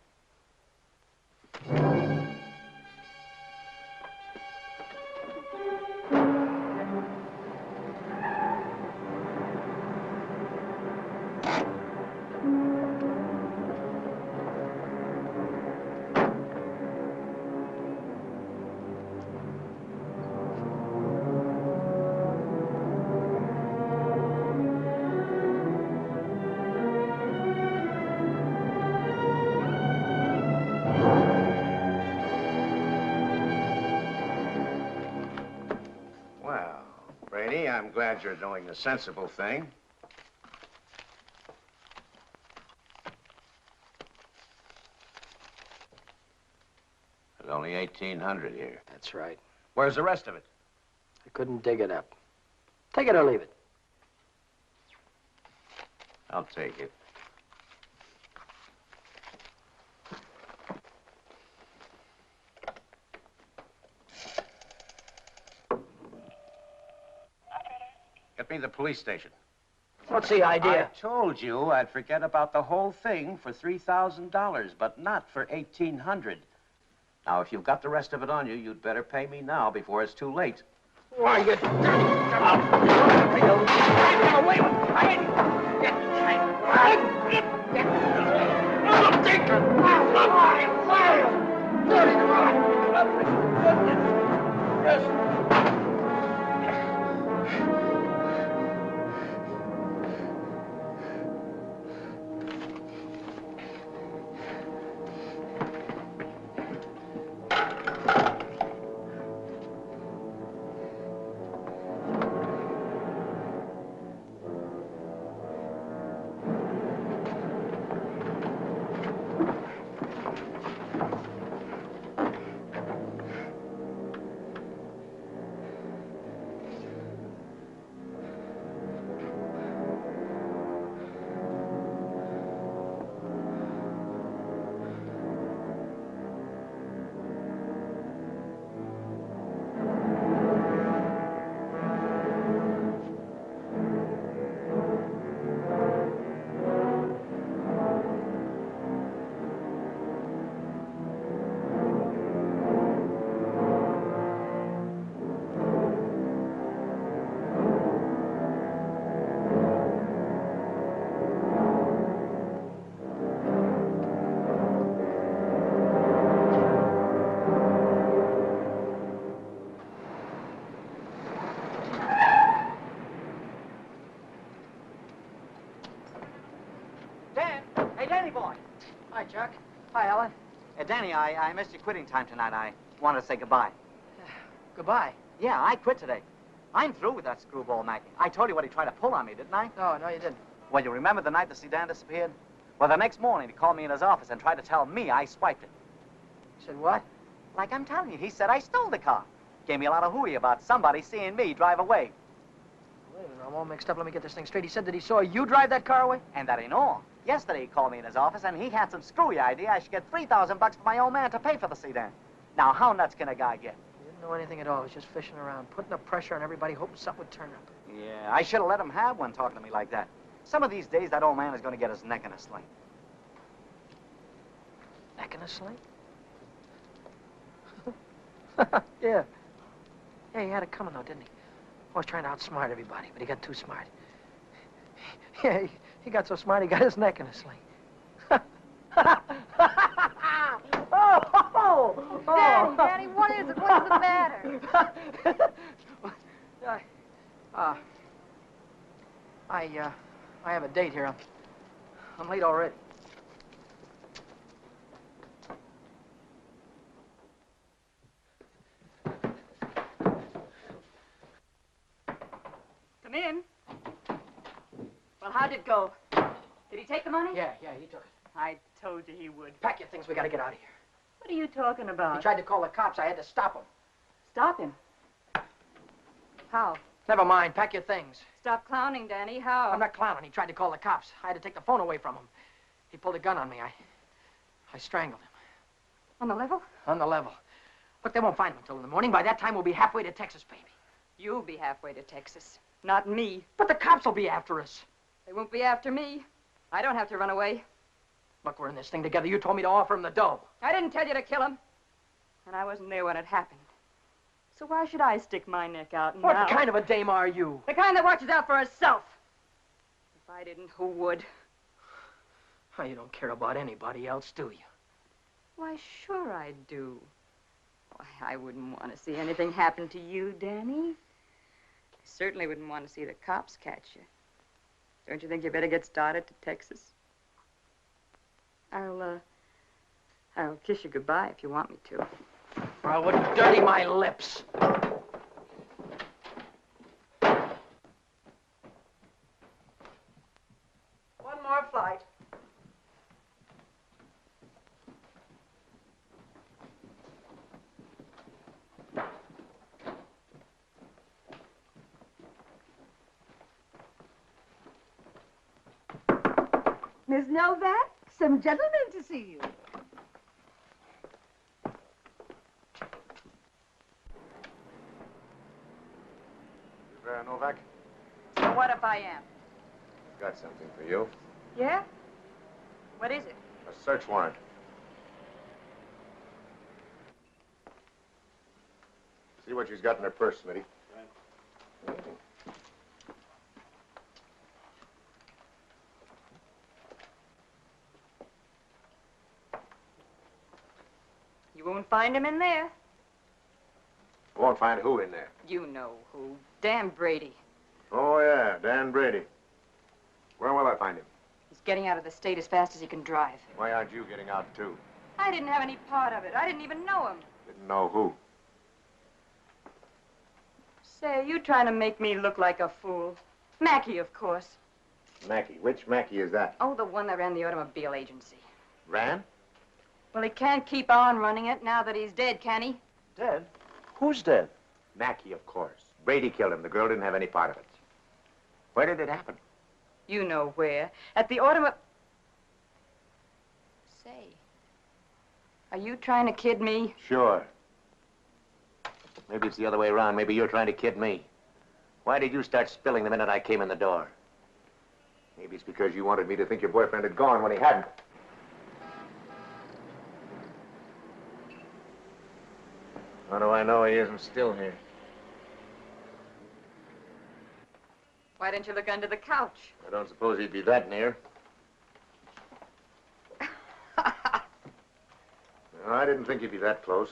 I'm glad you're doing the sensible thing. There's only 1,800 here. That's right. Where's the rest of it? I couldn't dig it up. Take it or leave it. I'll take it. Get me the police station. What's the idea? I told you I'd forget about the whole thing for $3,000, but not for $1,800. Now, if you've got the rest of it on you, you'd better pay me now before it's too late. Why, you... Danny boy. Hi, Chuck. Hi, Ellen. Danny, I missed your quitting time tonight. I wanted to say goodbye. Goodbye. Yeah, I quit today. I'm through with that screwball Mackey. I told you what he tried to pull on me, didn't I? No, you didn't. Well, you remember the night the sedan disappeared? Well, the next morning he called me in his office and tried to tell me I swiped it. You said what? Like I'm telling you, he said I stole the car. Gave me a lot of hooey about somebody seeing me drive away. Wait a minute, I'm all mixed up. Let me get this thing straight. He said that he saw you drive that car away? And that ain't all. Yesterday he called me in his office and he had some screwy idea I should get $3,000 for my old man to pay for the sedan. Now, how nuts can a guy get? He didn't know anything at all. He was just fishing around, putting the pressure on everybody, hoping something would turn up. Yeah, I should have let him have one talking to me like that. Some of these days, that old man is going to get his neck in a sling. Neck in a sling? Yeah. Yeah, he had it coming, though, didn't he? Always trying to outsmart everybody, but he got too smart. Yeah, he got so smart, he got his neck in a sling. Daddy, what is it? What's the matter? I have a date here. I'm late already. Come in. Well, how'd it go? Did he take the money? Yeah, he took it. I told you he would. Pack your things, we gotta get out of here. What are you talking about? He tried to call the cops. I had to stop him. Stop him. How? Never mind, pack your things. Stop clowning, Danny. How? I'm not clowning. He tried to call the cops. I had to take the phone away from him. He pulled a gun on me. I strangled him. On the level? On the level. Look, they won't find him until in the morning. By that time, we'll be halfway to Texas, baby. You'll be halfway to Texas. Not me. But the cops will be after us. They won't be after me. I don't have to run away. Look, we're in this thing together. You told me to offer him the dough. I didn't tell you to kill him. And I wasn't there when it happened. So why should I stick my neck out now? What kind of a dame are you? The kind that watches out for herself. If I didn't, who would? Oh, you don't care about anybody else, do you? Why, sure I do. Why, I wouldn't want to see anything happen to you, Danny. I certainly wouldn't want to see the cops catch you. Don't you think you better get started to Texas? I'll kiss you goodbye if you want me to. Or I wouldn't dirty my lips. One more flight. Miss Novak, some gentlemen to see you. Novak, So what if I am? got something for you. Yeah? What is it? A search warrant. See what she's got in her purse, Smitty. You won't find him in there. Won't find who in there. You know who. Dan Brady. Oh, yeah, Dan Brady. Where will I find him? He's getting out of the state as fast as he can drive. Why aren't you getting out, too? I didn't have any part of it. I didn't even know him. Didn't know who. Say, are you trying to make me look like a fool? Mackey, of course. Mackey. Which Mackey is that? Oh, the one that ran the automobile agency. Ran? Well, he can't keep on running it now that he's dead, can he? Dead? Who's dead? Mackey, of course. Brady killed him. The girl didn't have any part of it. Where did it happen? You know where. At the automobile... Say, are you trying to kid me? Sure. Maybe it's the other way around. Maybe you're trying to kid me. Why did you start spilling the minute I came in the door? Maybe it's because you wanted me to think your boyfriend had gone when he hadn't. How do I know he isn't still here? Why didn't you look under the couch? I don't suppose he'd be that near. No, I didn't think he'd be that close.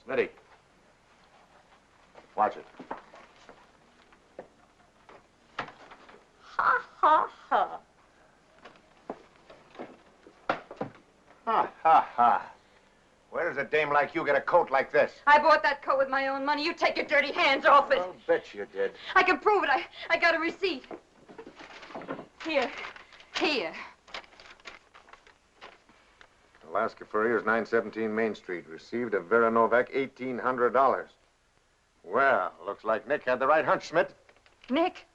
Smitty. Watch it. dame like you get a coat like this? I bought that coat with my own money. You take your dirty hands off it. I'll bet you did. I can prove it. I got a receipt. Here. Here. Alaska Furrier's 917 Main Street. Received a Vera Novak $1,800. Well, looks like Nick had the right hunch, Schmidt. Nick?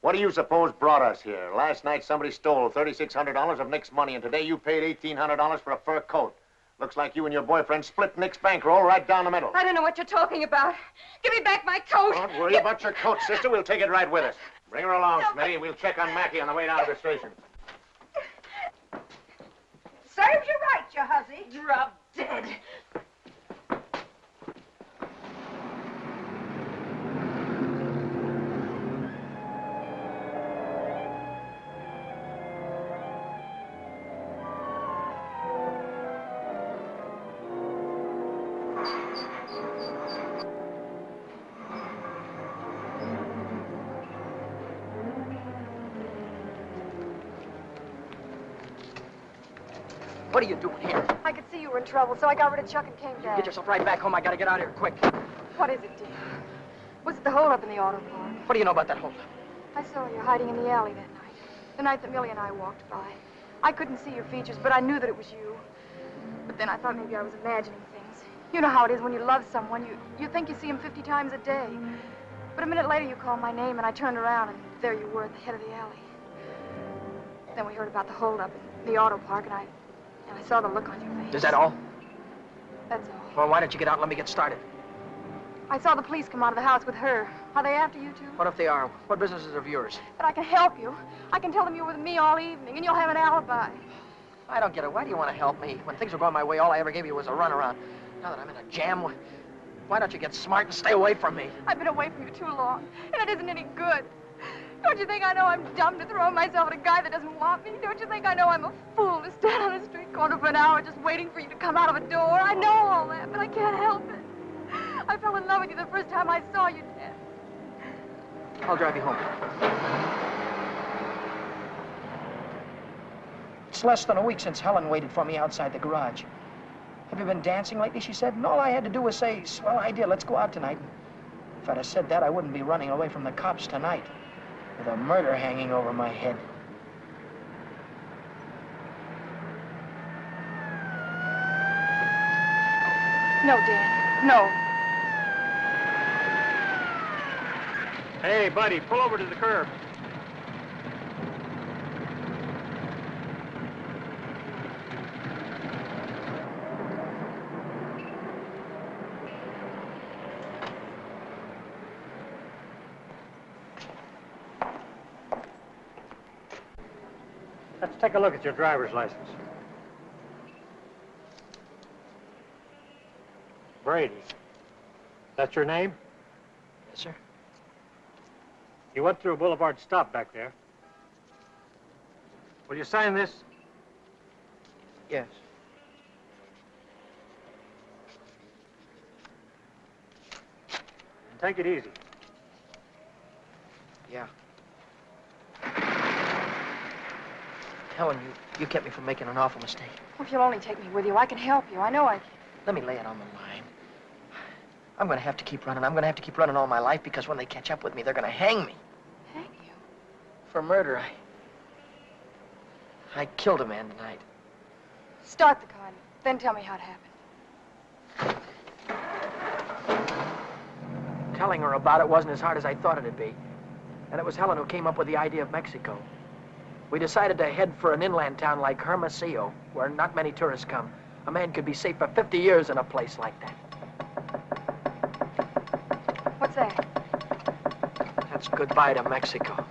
What do you suppose brought us here? Last night somebody stole $3,600 of Nick's money, and today you paid $1,800 for a fur coat. Looks like you and your boyfriend split Nick's bankroll right down the middle. I don't know what you're talking about. Give me back my coat. Don't worry about your coat, sister. We'll take it right with us. Bring her along, Smitty, and we'll check on Mackie on the way down to the station. Serves you right, you hussy. Drop dead. What are you doing here? I could see you were in trouble, so I got rid of Chuck and came back. Get yourself right back home. I gotta get out of here quick. What is it, dear? Was it the holdup in the auto park? What do you know about that holdup? I saw you hiding in the alley that night. The night that Millie and I walked by. I couldn't see your features, but I knew that it was you. But then I thought maybe I was imagining things. You know how it is when you love someone. You think you see him 50 times a day. But a minute later you called my name, and I turned around, and there you were at the head of the alley. Then we heard about the holdup in the auto park, and I saw the look on your face. Is that all? That's all. Well, why don't you get out and let me get started? I saw the police come out of the house with her. Are they after you, too? What if they are? What business is of yours? But I can help you. I can tell them you were with me all evening, and you'll have an alibi. I don't get it. Why do you want to help me? When things were going my way, all I ever gave you was a runaround. Now that I'm in a jam, why don't you get smart and stay away from me? I've been away from you too long, and it isn't any good. Don't you think I know I'm dumb to throw myself at a guy that doesn't want me? Don't you think I know I'm a fool to stand on a street corner for an hour just waiting for you to come out of a door? I know all that, but I can't help it. I fell in love with you the first time I saw you, Dad. I'll drive you home. It's less than a week since Helen waited for me outside the garage. Have you been dancing lately, she said, and all I had to do was say, swell idea, let's go out tonight. If I'd have said that, I wouldn't be running away from the cops tonight, with a murder hanging over my head. No, Dan, no. Hey, buddy, pull over to the curb. Let's take a look at your driver's license. Brady. That's your name? Yes, sir. You went through a Boulevard stop back there. Will you sign this? Yes. And take it easy. Yeah. Helen, you kept me from making an awful mistake. If you'll only take me with you, I can help you. I know I can. Let me lay it on the line. I'm going to have to keep running. I'm going to have to keep running all my life because when they catch up with me, they're going to hang me. Hang you? For murder. I killed a man tonight. Start the car, then tell me how it happened. Telling her about it wasn't as hard as I thought it'd be. And it was Helen who came up with the idea of Mexico. We decided to head for an inland town like Hermosillo, where not many tourists come. A man could be safe for 50 years in a place like that. What's that? That's goodbye to Mexico.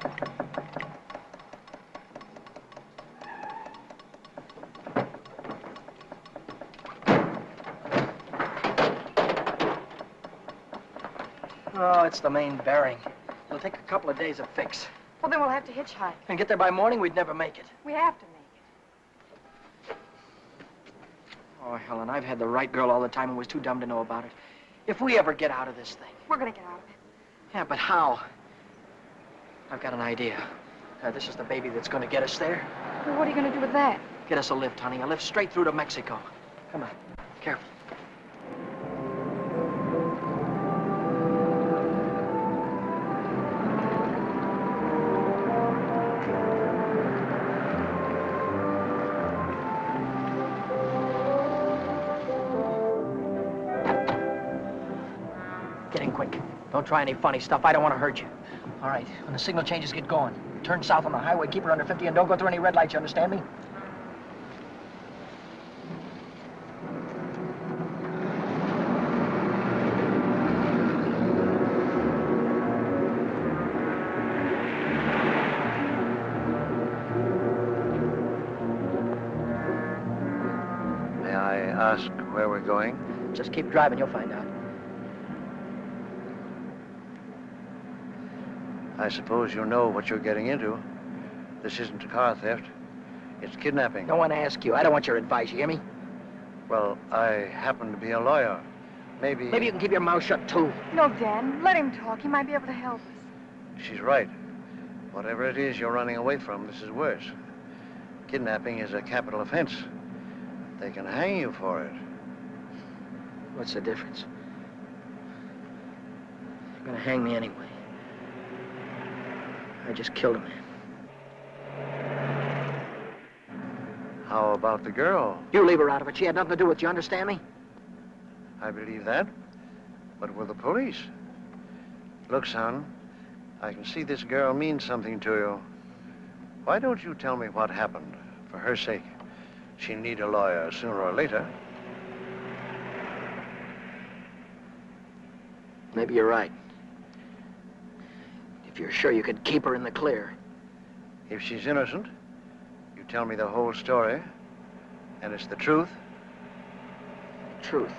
Oh, it's the main bearing. It'll take a couple of days to fix. Well, then we'll have to hitchhike. And get there by morning, we'd never make it. We have to make it. Oh, Helen, I've had the right girl all the time and was too dumb to know about it. If we ever get out of this thing. We're gonna get out of it. Yeah, but how? I've got an idea. This is the baby that's gonna get us there. Well, what are you gonna do with that? Get us a lift, honey. A lift straight through to Mexico. Come on. Careful. Don't try any funny stuff. I don't want to hurt you. All right, when the signal changes, get going. Turn south on the highway, keep her under 50, and don't go through any red lights, you understand me? May I ask where we're going? Just keep driving, you'll find out. I suppose you know what you're getting into. This isn't a car theft. It's kidnapping. No one asked you. I don't want your advice, you hear me? Well, I happen to be a lawyer. Maybe... Maybe you can keep your mouth shut, too. No, Dan, let him talk. He might be able to help us. She's right. Whatever it is you're running away from, this is worse. Kidnapping is a capital offense. They can hang you for it. What's the difference? You're gonna hang me anyway. I just killed a man. How about the girl? You leave her out of it. She had nothing to do with it. You understand me? I believe that. But with the police? Look, son, I can see this girl means something to you. Why don't you tell me what happened? For her sake. She'll need a lawyer sooner or later. Maybe you're right. If you're sure you could keep her in the clear. If she's innocent, you tell me the whole story, and it's the truth. Truth.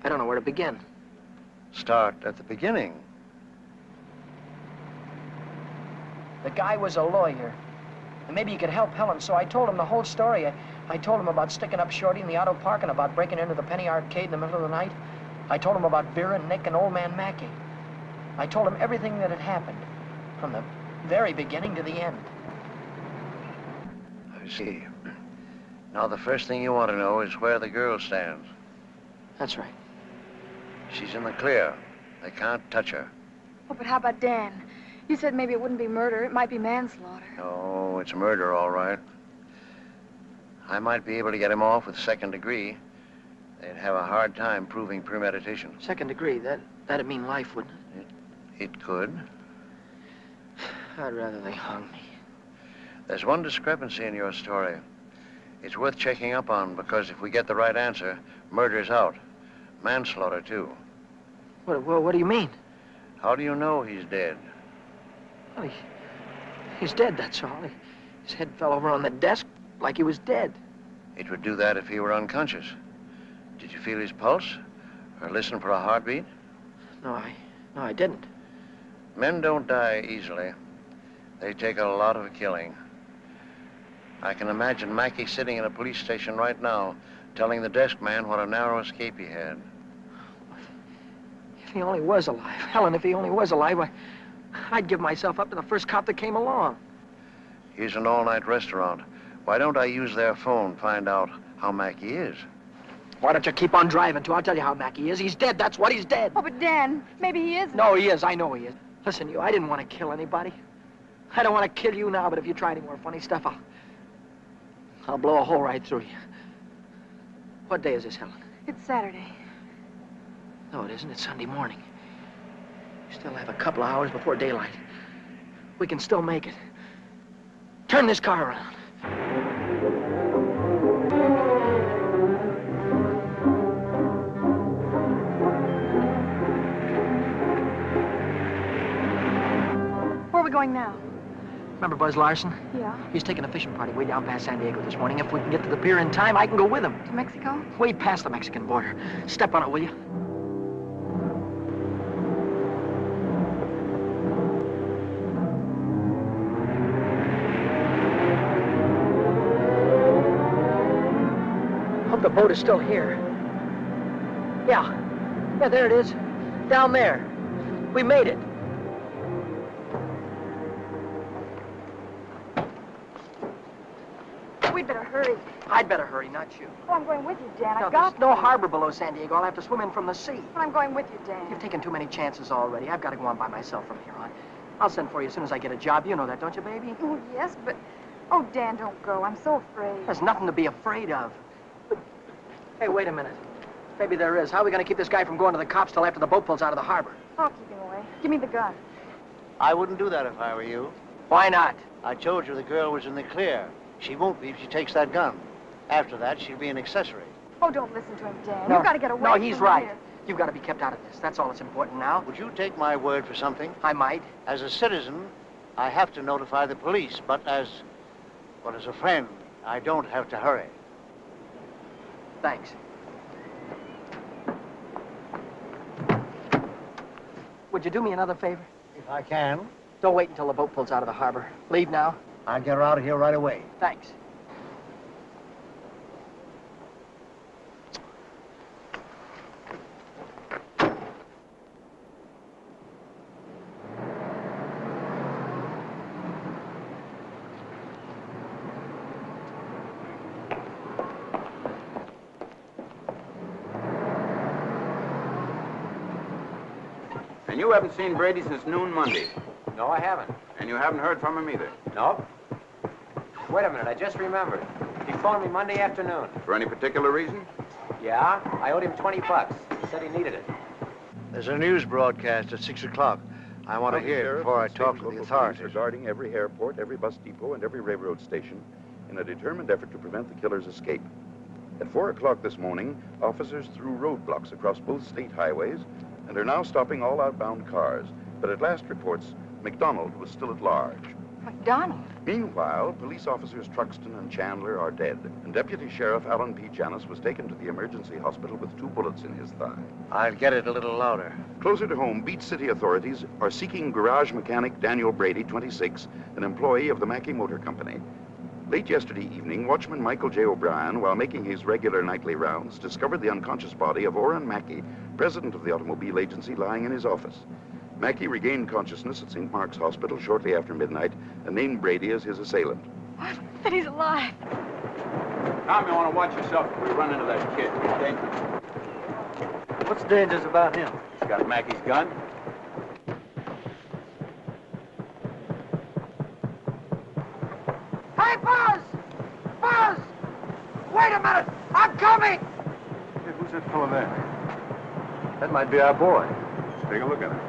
I don't know where to begin. Start at the beginning. The guy was a lawyer. And maybe he could help Helen, so I told him the whole story. I told him about sticking up Shorty in the auto park and about breaking into the Penny Arcade in the middle of the night. I told him about Vera, Nick, and old man Mackey. I told him everything that had happened, from the very beginning to the end. I see. Now, the first thing you want to know is where the girl stands. That's right. She's in the clear. They can't touch her. Oh, but how about Dan? You said maybe it wouldn't be murder. It might be manslaughter. Oh, it's murder, all right. I might be able to get him off with second degree. They'd have a hard time proving premeditation. Second degree, that'd mean life, wouldn't it? It could. I'd rather they hung me. There's one discrepancy in your story. It's worth checking up on, because if we get the right answer, murder's out. Manslaughter, too. What do you mean? How do you know he's dead? Well, he's dead, that's all. His head fell over on the desk like he was dead. It would do that if he were unconscious. Did you feel his pulse? Or listen for a heartbeat? No, I didn't. Men don't die easily. They take a lot of killing. I can imagine Mackey sitting in a police station right now, telling the desk man what a narrow escape he had. If he only was alive. Helen, if he only was alive, I'd give myself up to the first cop that came along. Here's an all-night restaurant. Why don't I use their phone, find out how Mackey is? Why don't you keep on driving, too? I'll tell you how Mackey is. He's dead, that's what, he's dead. Oh, but Dan, maybe he isn't. No, he is. I know he is. Listen, I didn't want to kill anybody. I don't want to kill you now, but if you try any more funny stuff, I'll blow a hole right through you. What day is this, Helen? It's Saturday. No, it isn't. It's Sunday morning. We still have a couple of hours before daylight. We can still make it. Turn this car around. Where are we going now? Remember Buzz Larson? Yeah. He's taking a fishing party way down past San Diego this morning. If we can get to the pier in time, I can go with him. To Mexico? Way past the Mexican border. Step on it, will you? Hope the boat is still here. Yeah, there it is. Down there. We made it. We'd better hurry. I'd better hurry, not you. Oh, I'm going with you, Dan. No, I've got there's no harbor below San Diego. I'll have to swim in from the sea. But I'm going with you, Dan. You've taken too many chances already. I've got to go on by myself from here on. I'll send for you as soon as I get a job. You know that, don't you, baby? Oh, yes, but... Oh, Dan, don't go. I'm so afraid. There's nothing to be afraid of. Hey, wait a minute. Maybe there is. How are we going to keep this guy from going to the cops till after the boat pulls out of the harbor? I'll keep him away. Give me the gun. I wouldn't do that if I were you. Why not? I told you the girl was in the clear. She won't be if she takes that gun. After that, she'll be an accessory. Oh, don't listen to him, Dan. No, You've got to get away No, from he's right. here. You've got to be kept out of this. That's all that's important now. Would you take my word for something? I might. As a citizen, I have to notify the police, but as a friend, I don't have to hurry. Thanks. Would you do me another favor? If I can. Don't wait until the boat pulls out of the harbor. Leave now. I'll get her out of here right away. Thanks. And you haven't seen Brady since noon Monday. No, I haven't. And you haven't heard from him either. Nope. Wait a minute, I just remembered. He phoned me Monday afternoon. For any particular reason? Yeah, I owed him $20. He said he needed it. There's a news broadcast at 6 o'clock. I want to hear it before I talk to the authorities. Regarding every airport, every bus depot, and every railroad station in a determined effort to prevent the killer's escape. At 4 o'clock this morning, officers threw roadblocks across both state highways and are now stopping all outbound cars. But at last reports, McDonald was still at large. McDonald? Meanwhile, police officers Truxton and Chandler are dead, and Deputy Sheriff Alan P. Janis was taken to the emergency hospital with 2 bullets in his thigh. I'll get it a little louder. Closer to home, Beach City authorities are seeking garage mechanic Daniel Brady, 26, an employee of the Mackey Motor Company. Late yesterday evening, watchman Michael J. O'Brien, while making his regular nightly rounds, discovered the unconscious body of Orrin Mackey, president of the automobile agency, lying in his office. Mackey regained consciousness at St. Mark's Hospital shortly after midnight and named Brady as his assailant. What? That he's alive. Tom, you want to watch yourself if we run into that kid. He's dangerous. What's dangerous about him? He's got Mackey's gun. Hey, Buzz! Buzz! Wait a minute! I'm coming! Hey, who's that fellow there? That might be our boy. Let's take a look at him.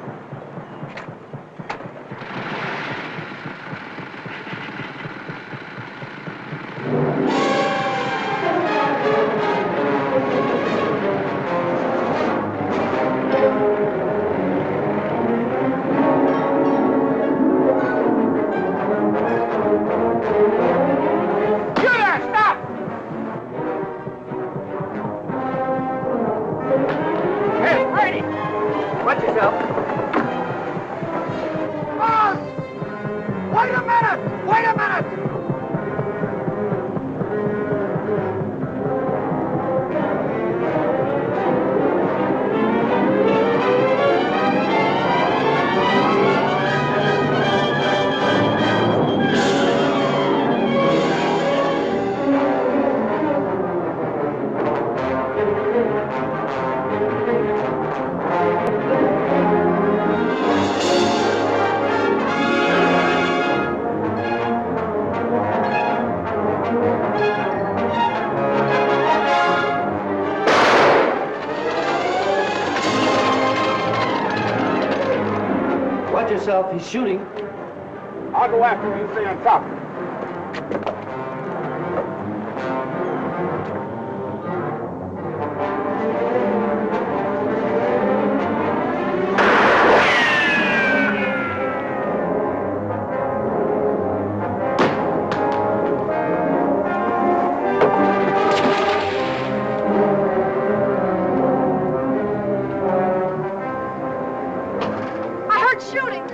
He's shooting. I'll go after him. You stay on top. I heard shooting.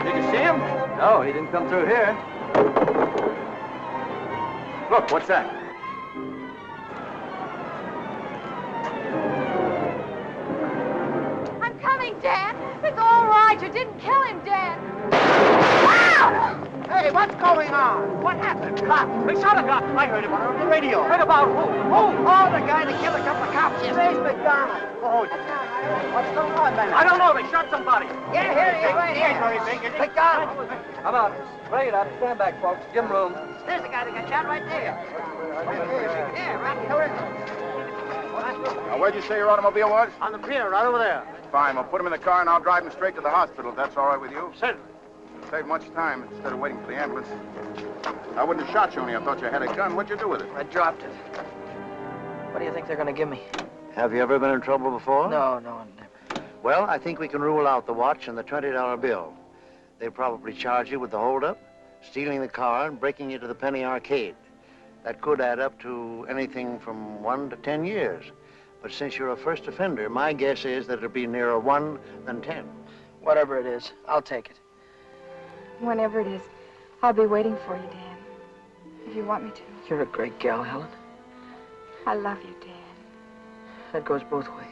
Did you see him? No, he didn't come through here. Look, what's that? I'm coming, Dan. It's all right. You didn't kill him, Dan. Ah! Hey, Hey, what's going on? What happened? They shot a cop. I heard about it on the radio. Heard about who? Who? Oh, the guy that killed a couple of cops yesterday. Space McDonald. Oh, What's going on, man? I don't know. They shot somebody. Yeah, here he is, right He ain't here. very big, is he? McDonald. How about Spray it up. Stand back, folks. Give him room. There's the guy that got shot right there. Yeah, right here. Now, where'd you say your automobile was? On the pier, right over there. Fine, we'll put him in the car and I'll drive him straight to the hospital, if that's all right with you. Certainly. Save much time instead of waiting for the ambulance. I wouldn't have shot you only I thought you had a gun. What'd you do with it? I dropped it. What do you think they're going to give me? Have you ever been in trouble before? No, never. Well, I think we can rule out the watch and the $20 bill. They probably charge you with the holdup, stealing the car, and breaking you to the penny arcade. That could add up to anything from 1 to 10 years. But since you're a first offender, my guess is that it'll be nearer 1 than 10. Whatever it is, I'll take it. Whenever it is, I'll be waiting for you, Dan. If you want me to. You're a great gal, Helen. I love you, Dan. That goes both ways.